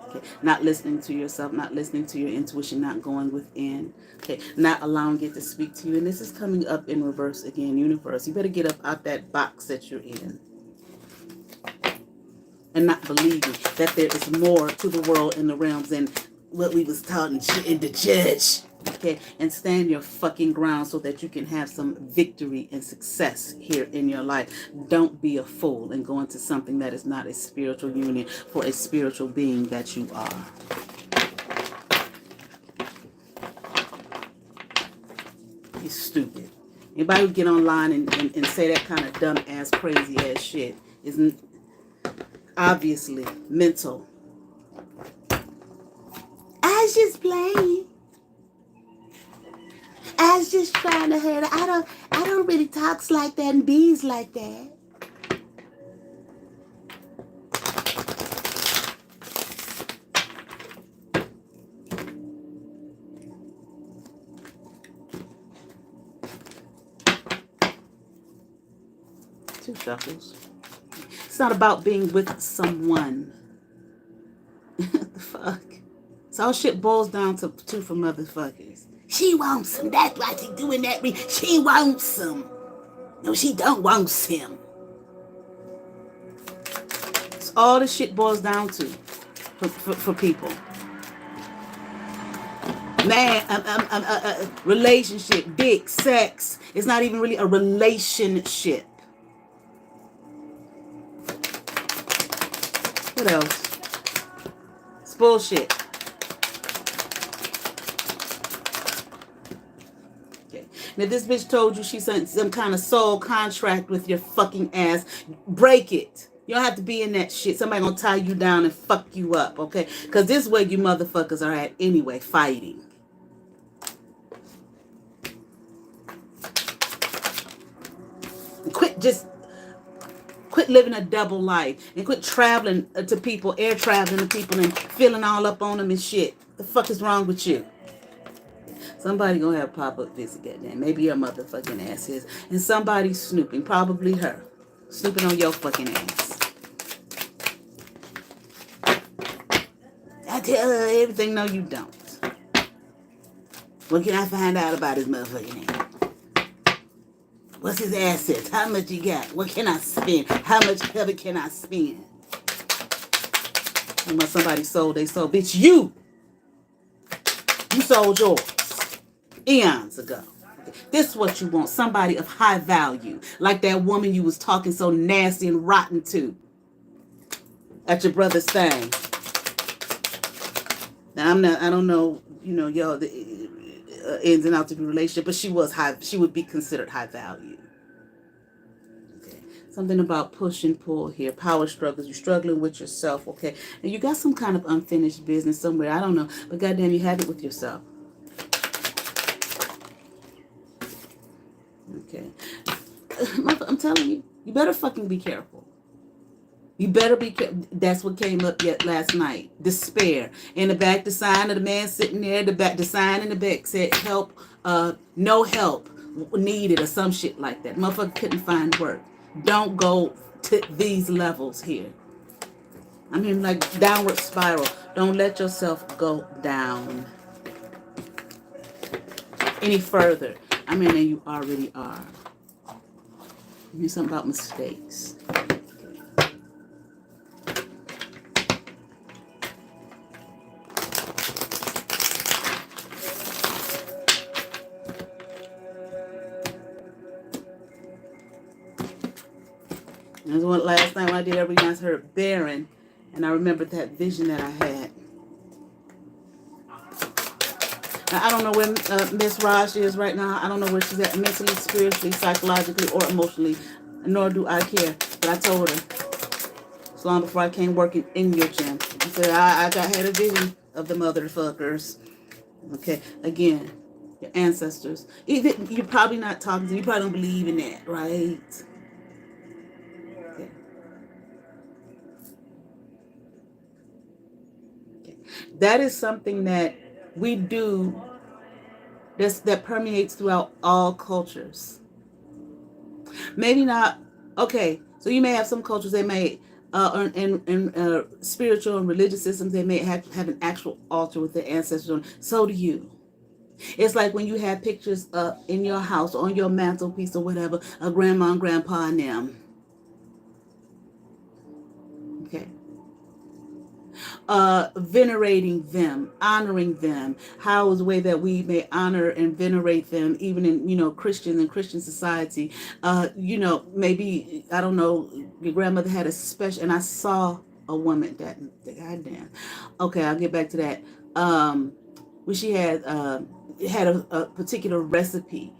S1: Okay, not listening to yourself, not listening to your intuition, not going within. Okay, not allowing it to speak to you. And this is coming up in reverse again, universe. You better get up out that box that you're in. And not believing that there is more to the world and the realms than what we was taught in the church. Okay, and stand your fucking ground so that you can have some victory and success here in your life. Don't be a fool and go into something that is not a spiritual union for a spiritual being that you are. You're stupid. Anybody who get online and say that kind of dumb ass, crazy ass shit is obviously mental. I was just playing. I was just trying to hurt her. I don't really talks like that and bees like that. Two shuffles. It's not about being with someone. What the fuck? So all shit boils down to two for motherfuckers. She wants him. That's why she doing that. She wants him. No, she don't want him. all the shit boils down to for people. Man, relationship, dick, sex. It's not even really a relationship. What else? It's bullshit. Okay. And if this bitch told you she signed some kind of soul contract with your fucking ass, break it. You don't have to be in that shit. Somebody gonna tie you down and fuck you up, okay? Because this is where you motherfuckers are at anyway, fighting. Quit living a double life and quit traveling to people, air traveling to people and feeling all up on them and shit. The fuck is wrong with you? Somebody gonna have a pop-up visit, goddamn. Maybe your motherfucking ass is. And somebody's snooping, probably her. Snooping on your fucking ass. I tell her everything, no you don't. What can I find out about his motherfucking ass? What's his assets? How much he got? What can I spend? How much heavy can I spend? Unless somebody sold they soul. Bitch, you sold yours eons ago. This is what you want. Somebody of high value. Like that woman you was talking so nasty and rotten to at your brother's thing. Now I don't know, y'all, the ins and outs of your relationship, but she would be considered high value. Okay. Something about push and pull here, power struggles, you're struggling with yourself, okay? And you got some kind of unfinished business somewhere, I don't know, but goddamn, you have it with yourself. Okay. I'm telling you, you better fucking be careful. You better be careful. That's what came up yet last night. Despair. In the back, the sign of the man sitting there, the sign in the back said help, no help needed or some shit like that. Motherfucker couldn't find work. Don't go to these levels here. I mean, like downward spiral. Don't let yourself go down any further. I mean, than you already are. I mean, something about mistakes. That's what last night when I did everything, I heard barren, and I remembered that vision that I had. Now, I don't know where Miss Raj is right now. I don't know where she's at mentally, spiritually, psychologically, or emotionally, nor do I care. But I told her, so long before I came working in your gym, I said, I had a vision of the motherfuckers. Okay, again, your ancestors. You're probably not talking to them. You probably don't believe in that, right? That is something that we do that permeates throughout all cultures. Maybe not, okay, so you may have some cultures, they may, in spiritual and religious systems, they may have an actual altar with their ancestors on. So do you. It's like when you have pictures in your house, on your mantelpiece or whatever, of grandma and grandpa and them. Okay. Venerating them, honoring them. How is the way that we may honor and venerate them, even in, Christian and Christian society. Maybe, I don't know, your grandmother had a special, and I saw a woman that goddamn. Okay, I'll get back to that. When she had a particular recipe,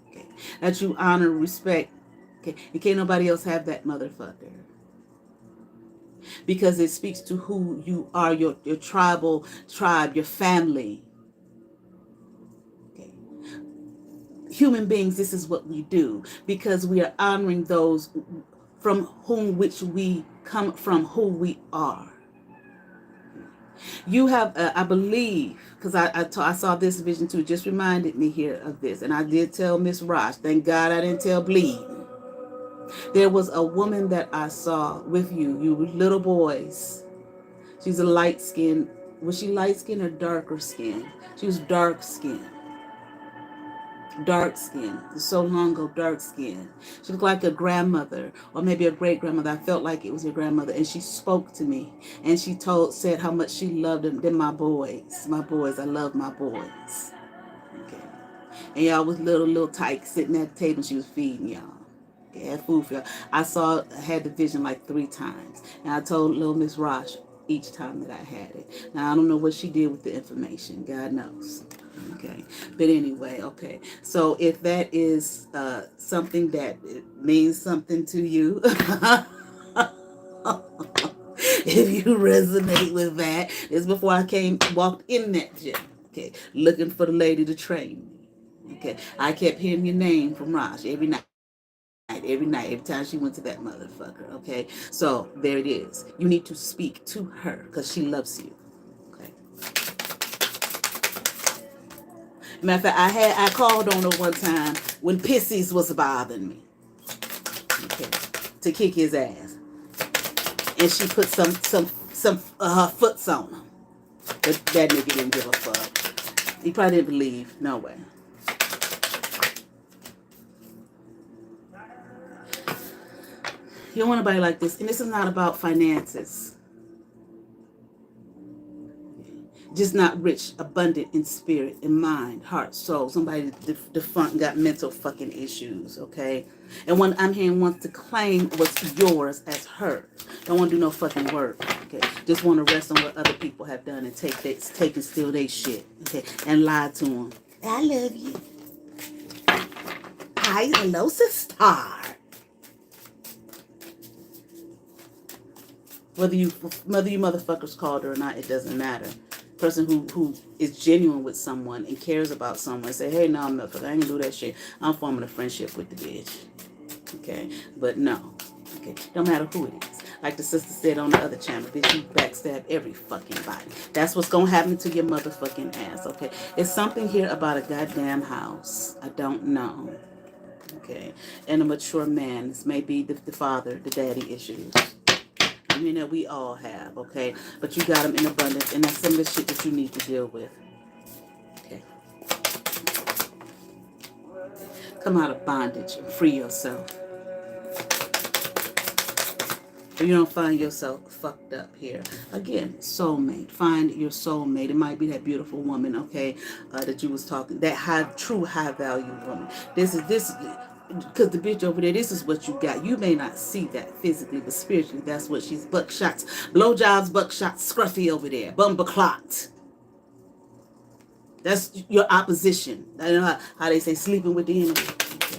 S1: okay, that you honor, respect, okay, and can't nobody else have that motherfucker. Because it speaks to who you are, your tribe, your family. Okay. Human beings, this is what we do because we are honoring those from which we come from, who we are. You have, I believe, because I saw this vision too, just reminded me here of this, and I did tell Miss Raj. Thank God I didn't tell Bleed. There was a woman that I saw with you little boys. She's a light skin. Was she light skin or darker skin? She was dark skin. dark skin, so long ago, dark skin. She looked like a grandmother or maybe a great grandmother. I felt like it was your grandmother, and she spoke to me, and she said how much she loved them, my boys. My boys, I love my boys. Okay. And y'all was little tykes sitting at the table, and she was feeding y'all. Okay, had food for y'all. I had the vision like 3 times, and I told little Miss Rosh each time that I had it. Now I don't know what she did with the information. God knows. Okay, but anyway, okay. So if that is something that means something to you, if you resonate with that, it's before I walked in that gym. Okay, looking for the lady to train me. Okay, I kept hearing your name from Raj every night. Every time she went to that motherfucker. Okay, so there it is. You need to speak to her because she loves you. Okay. Matter of fact, I called on her one time when Pissies was bothering me. Okay, to kick his ass, and she put some foots on him. But that nigga didn't give a fuck. He probably didn't believe. No way. You don't want anybody like this, and this is not about finances. Just not rich, abundant in spirit, in mind, heart, soul. Somebody defunct got mental fucking issues, okay? And when I'm hearing wants to claim what's yours as hers. Don't want to do no fucking work, okay? Just want to rest on what other people have done and take and steal their shit, okay? And lie to them. I love you. Hi, hello, sister. Whether you motherfuckers called her or not, it doesn't matter. Person who is genuine with someone and cares about someone say, hey, no, motherfucker, I ain't gonna do that shit. I'm forming a friendship with the bitch. Okay? But no. Okay? Don't matter who it is. Like the sister said on the other channel, bitch, you backstab every fucking body. That's what's gonna happen to your motherfucking ass, okay? It's something here about a goddamn house. I don't know. Okay? And a mature man. This may be the father, the daddy issues. I mean that we all have, okay? But you got them in abundance, and that's some of the shit that you need to deal with. Okay. Come out of bondage and free yourself. Or you don't find yourself fucked up here. Again, soulmate. Find your soulmate. It might be that beautiful woman, okay, that you was talking, that true high value woman. This because the bitch over there, this is what you got. You may not see that physically, but spiritually, that's what she's. Buckshots, blowjobs, buckshots, scruffy over there, bumperclot. That's your opposition. I know how they say sleeping with the enemy. Okay.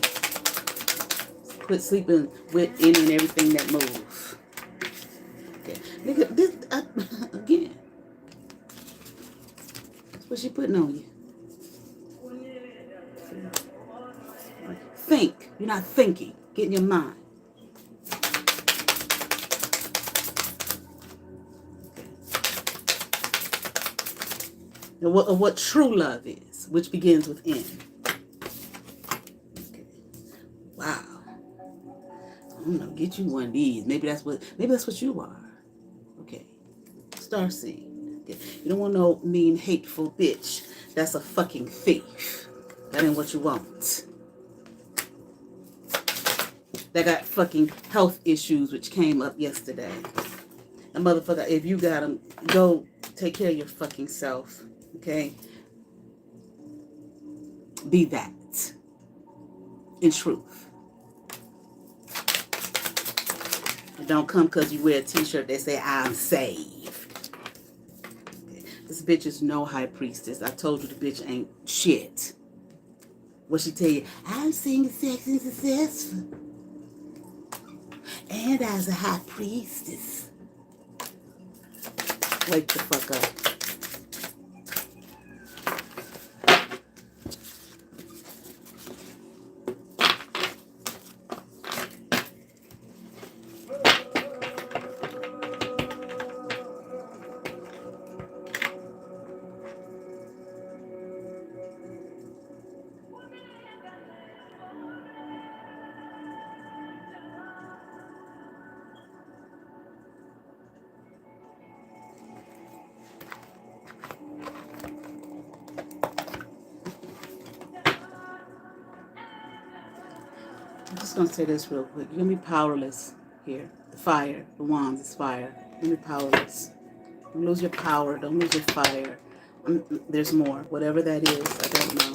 S1: Quit sleeping with any and everything that moves. Okay. Nigga, this again. That's what she putting on you. Think. You're not thinking. Get in your mind. And what true love is, which begins within. Okay. Wow. I don't know. Get you one of these. Maybe that's what you are. Okay. Starseed. Okay. You don't want no mean, hateful bitch. That's a fucking thief. That ain't what you want. That got fucking health issues, which came up yesterday. And motherfucker, if you got them, go take care of your fucking self. Okay? Be that. In truth. And don't come because you wear a t-shirt that say, I'm saved. Okay. This bitch is no high priestess. I told you the bitch ain't shit. What she tell you? I'm single, sexy, and successful. And as a high priestess. Wake the fuck up. I'm just going to say this real quick. You're going to be powerless here. The fire, the wands is fire. You're going to be powerless. Don't lose your power. Don't lose your fire. There's more. Whatever that is, I don't know.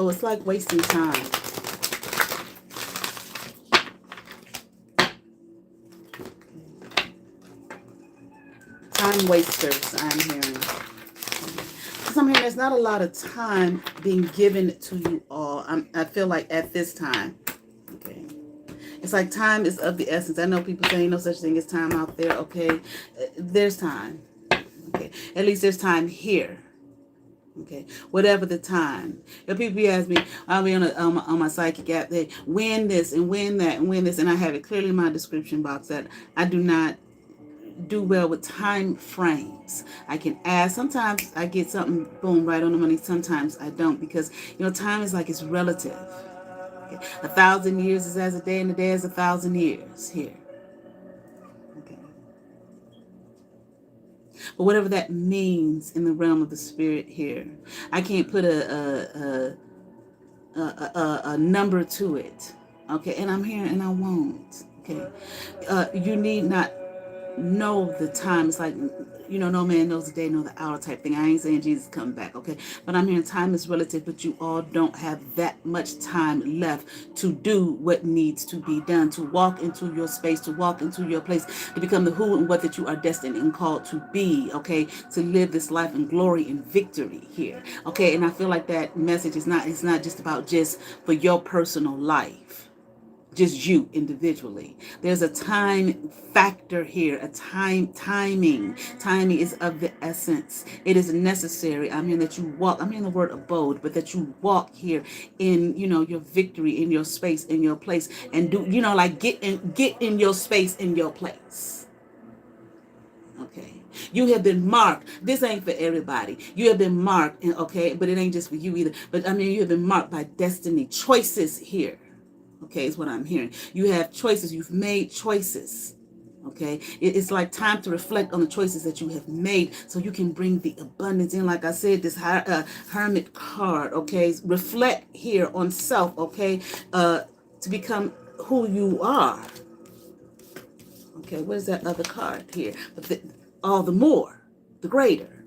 S1: It's like wasting time. Time wasters, I'm hearing. Because I'm hearing there's not a lot of time being given to you all. I feel like at this time. Okay. It's like time is of the essence. I know people say no such thing as time out there. Okay. There's time. Okay. At least there's time here. Okay, whatever the time. If people ask me, I'll be on my psychic app, they win this and win that and win this, and I have it clearly in my description box that I do not do well with time frames. I can ask. Sometimes I get something, boom, right on the money. Sometimes I don't, because time is like it's relative. Okay. 1,000 years is as a day, and a day is 1,000 years here. But whatever that means in the realm of the spirit here, I can't put a number to it. Okay, and I'm here and I won't. Okay, you need not know the time. It's like, no man knows the day, nor the hour type thing. I ain't saying Jesus come back, okay? But I'm hearing time is relative, but you all don't have that much time left to do what needs to be done, to walk into your space, to walk into your place, to become the who and what that you are destined and called to be, okay? To live this life in glory and victory here, okay? And I feel like that message is it's not just about just for your personal life. Just you individually. There's a time factor here, timing. Timing is of the essence. It is necessary. I mean that you walk, I mean the word abode, but that you walk here in, your victory, in your space, in your place, and do, like get in your space, in your place. Okay. You have been marked. This ain't for everybody. You have been marked, okay, but it ain't just for you either. But I mean, you have been marked by destiny, choices here. Okay, is what I'm hearing. You have choices. You've made choices. Okay, it's like time to reflect on the choices that you have made, so you can bring the abundance in. Like I said, this hermit card. Okay, reflect here on self. Okay, to become who you are. Okay, where's that other card here? All the more, the greater.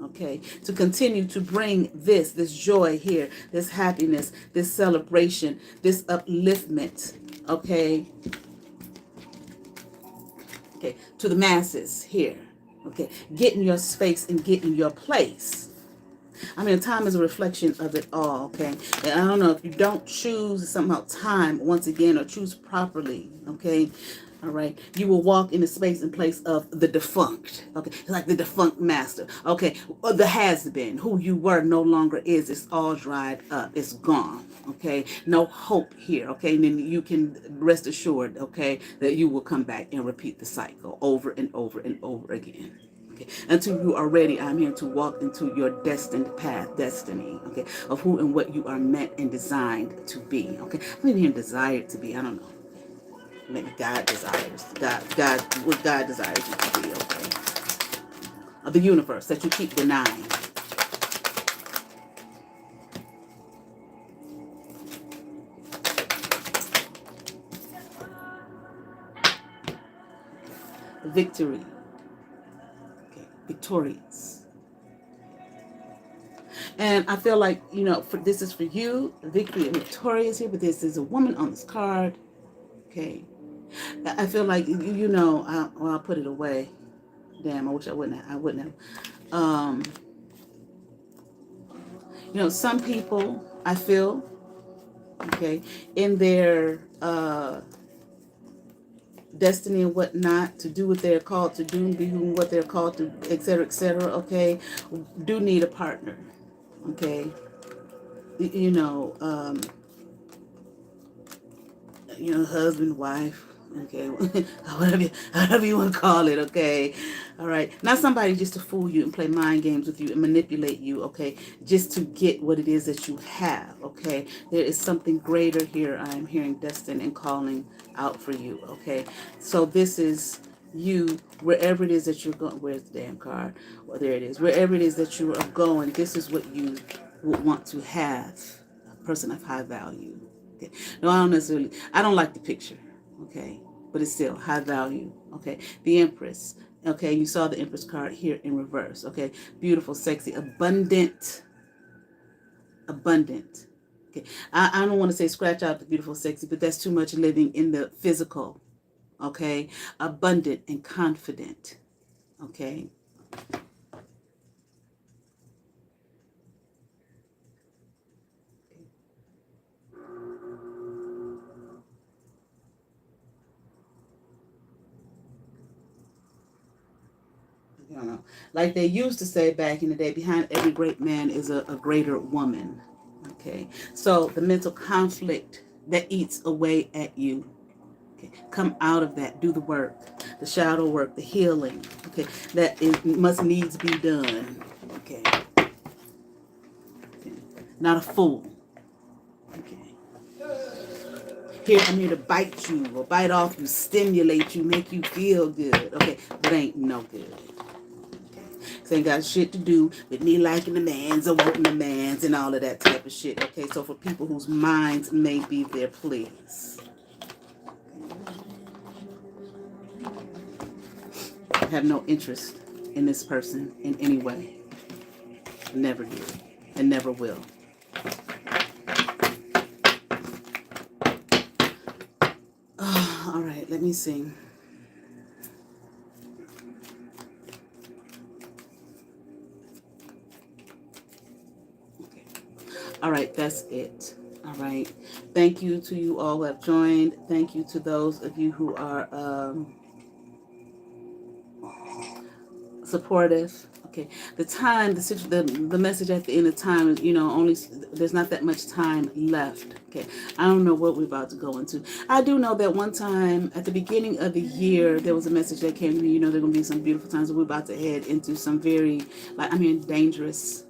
S1: Okay, to continue to bring this joy here, this happiness, this celebration, this upliftment, okay, to the masses here. Okay, get in your space and get in your place. I mean, time is a reflection of it all, okay? And I don't know, if you don't choose somehow time once again, or choose properly, okay? All right, you will walk in the space and place of the defunct. Okay, like the defunct master. Okay, or the has been, who you were no longer is. It's all dried up. It's gone. Okay, no hope here. Okay, and then you can rest assured, okay, that you will come back and repeat the cycle over and over and over again. Okay. Until you are ready, I'm here to walk into your destined path, destiny, okay, of who and what you are meant and designed to be. Okay, I'm even here desired to be. I don't know. Maybe God desires. What God desires you to be, okay? Of the universe that you keep denying. Victory. Okay, victorious. And I feel like, this is for you, victory and victorious here, but this is a woman on this card. Okay. I feel like, you know, I'll put it away. Damn, I wish I wouldn't have. I wouldn't have. You know, some people, I feel, okay, in their destiny and whatnot, to do what they're called to do, and be what they're called to, etc., okay, do need a partner, okay. You know, husband, wife, okay, however you want to call it, okay. All right, not somebody just to fool you and play mind games with you and manipulate you, okay, just to get what it is that you have, okay. There is something greater here. I'm hearing destined and calling out for you, okay. So this is you, wherever it is that you're going. Where's the damn card? Well, there it is. Wherever it is that you are going, this is what you would want to have. A person of high value. Okay. No, I don't like the picture, okay, but it's still high value, okay. The Empress, okay, you saw the Empress card here in reverse, okay. Beautiful, sexy, abundant, okay. I don't want to say scratch out the beautiful, sexy, but that's too much living in the physical, okay. Abundant and confident, okay. I don't know. Like they used to say back in the day, behind every great man is a greater woman. Okay. So the mental conflict that eats away at you. Okay. Come out of that. Do the work. The shadow work, the healing. Okay. That is, must needs be done. Okay. Okay. Not a fool. Okay. Here, I'm here to bite you or bite off you, stimulate you, make you feel good. Okay. But ain't no good. This ain't got shit to do with me liking the mans or wanting the mans and all of that type of shit. Okay, so for people whose minds may be there, please. I have no interest in this person in any way. Never did. And never will. All right, let me see. Okay. All right, that's it. All right. Thank you to you all who have joined. Thank you to those of you who are supportive. Okay, the message at the end of time is, only there's not that much time left. Okay, I don't know what we're about to go into. I do know that one time at the beginning of the year there was a message that came to me. There are going to be some beautiful times. We're about to head into some very, dangerous,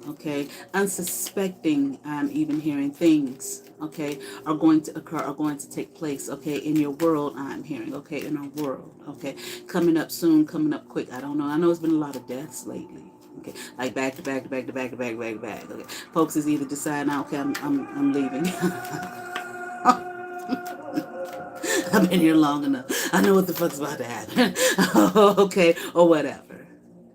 S1: okay, unsuspecting, I'm even hearing things, okay, are going to occur, are going to take place, okay, in your world. I'm hearing, okay, in our world, okay, coming up soon, coming up quick. I don't know. I know it's been a lot of deaths lately. Okay, like back to back to back to back to back to back to back. Okay, folks is either deciding, okay, I'm leaving. I've been here long enough. I know what the fuck's about to happen. Okay, or whatever.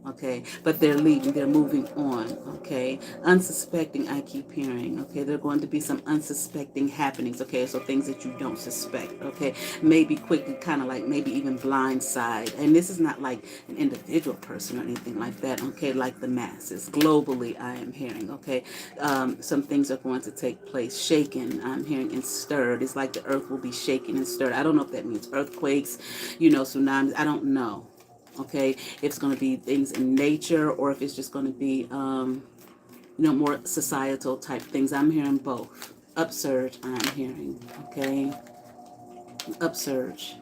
S1: Okay, but they're leaving, they're moving on. Okay, unsuspecting, I keep hearing. Okay, there are going to be some unsuspecting happenings. Okay, so things that you don't suspect. Okay, maybe quickly, kind of like maybe even blindside. And this is not like an individual person or anything like that. Okay, like the masses globally, I am hearing. Okay, some things are going to take place. Shaken, I'm hearing, and stirred. It's like the earth will be shaken and stirred. I don't know if that means earthquakes, tsunamis. I don't know. Okay, if it's going to be things in nature or if it's just going to be more societal type things. I'm hearing both. Upsurge, I'm hearing. Okay, upsurge.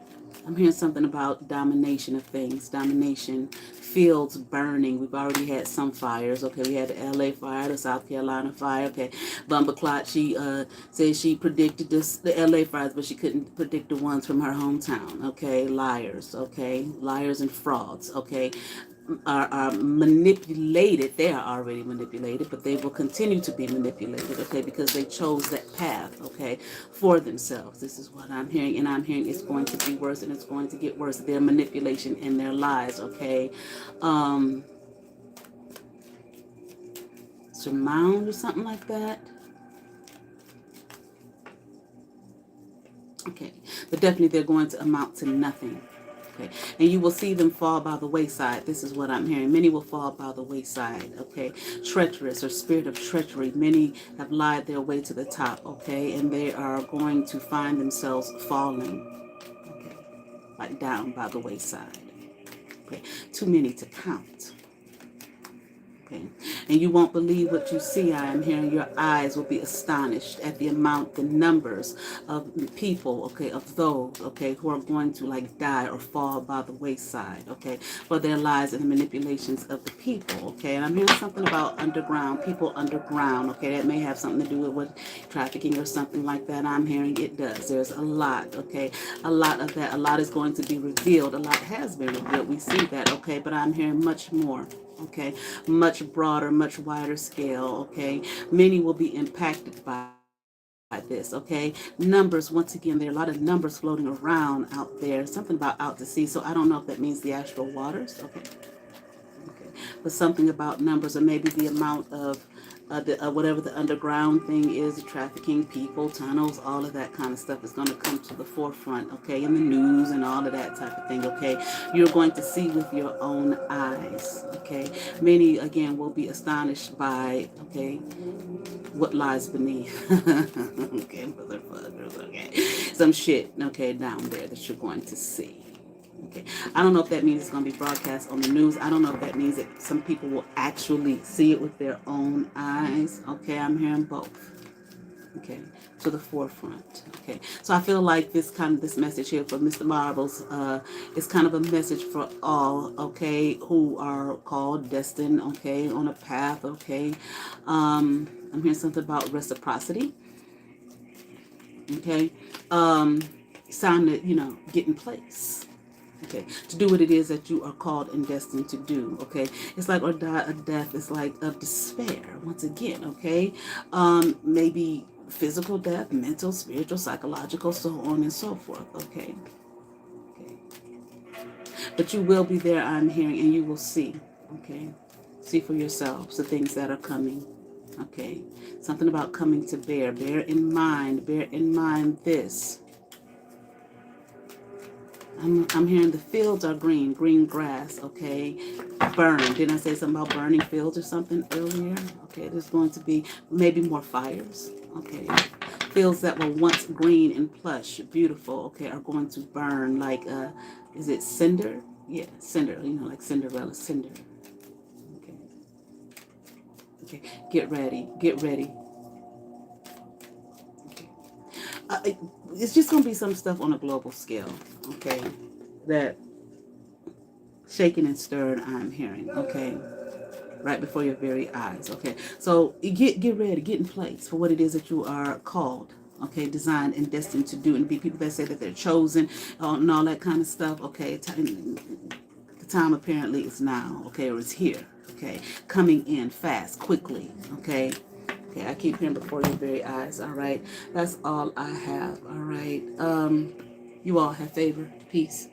S1: I'm hearing something about domination of things, domination, fields burning. We've already had some fires. Okay, we had the LA fire, the South Carolina fire. Okay, Bumba Clot, she said she predicted the LA fires, but she couldn't predict the ones from her hometown. Okay, liars. Okay, liars and frauds. Okay, are manipulated. They are already manipulated, but they will continue to be manipulated, okay, because they chose that path, okay, for themselves. This is what I'm hearing, and I'm hearing it's going to be worse, and it's going to get worse. Their manipulation and their lies, okay. Surmount or something like that. Okay, but definitely they're going to amount to nothing. Okay, and you will see them fall by the wayside. This is what I'm hearing. Many will fall by the wayside. Okay, treacherous or spirit of treachery. Many have lied their way to the top. Okay, and they are going to find themselves falling. Okay, like down by the wayside. Okay, too many to count. Okay. And you won't believe what you see. I am hearing your eyes will be astonished at the amount, the numbers of people, okay, of those, okay, who are going to like die or fall by the wayside, okay, for their lies and the manipulations of the people, okay. And I'm hearing something about underground, people underground, okay, that may have something to do with trafficking or something like that. I'm hearing it does. There's a lot, okay, a lot of that. A lot is going to be revealed. A lot has been revealed. We see that, okay, but I'm hearing much more. Okay, much broader, much wider scale. Okay, many will be impacted by this. Okay, numbers, once again, there are a lot of numbers floating around out there, something about out to sea. So I don't know if that means the actual waters. Okay, but something about numbers, or maybe the amount of whatever the underground thing is, the trafficking, people, tunnels, all of that kind of stuff is going to come to the forefront, okay, in the news and all of that type of thing, okay. You're going to see with your own eyes, okay. Many, again, will be astonished by, okay, what lies beneath, okay, motherfuckers, okay, some shit, okay, down there that you're going to see. Okay. I don't know if that means it's going to be broadcast on the news. I don't know if that means that some people will actually see it with their own eyes. Okay, I'm hearing both. Okay, to the forefront. Okay, so I feel like this message here for Mr. Marbles is kind of a message for all, okay, who are called, destined, okay, on a path, okay. I'm hearing something about reciprocity. Okay, it's time to, get in place. Okay, to do what it is that you are called and destined to do. Okay, it's like, or die a death is like of despair. Once again, okay, maybe physical death, mental, spiritual, psychological, so on and so forth. Okay, okay, but you will be there. I'm hearing, and you will see. Okay, see for yourselves the things that are coming. Okay, something about coming to bear. Bear in mind. Bear in mind this. I'm hearing the fields are green grass, okay? Burn. Didn't I say something about burning fields or something earlier? Okay, there's going to be maybe more fires, okay? Fields that were once green and plush, beautiful, okay, are going to burn like, is it cinder? Yeah, cinder, like Cinderella, cinder. Okay, okay, get ready, get ready. It's just going to be some stuff on a global scale, okay, that shaken and stirred, I'm hearing, okay, right before your very eyes, okay. So get ready, get in place for what it is that you are called, okay, designed and destined to do, and be people that say that they're chosen, and all that kind of stuff, okay. The time apparently is now, okay, or it's here, okay, coming in fast, quickly, okay. Okay, I keep hearing before your very eyes. All right, that's all I have. All right, you all have favor, peace.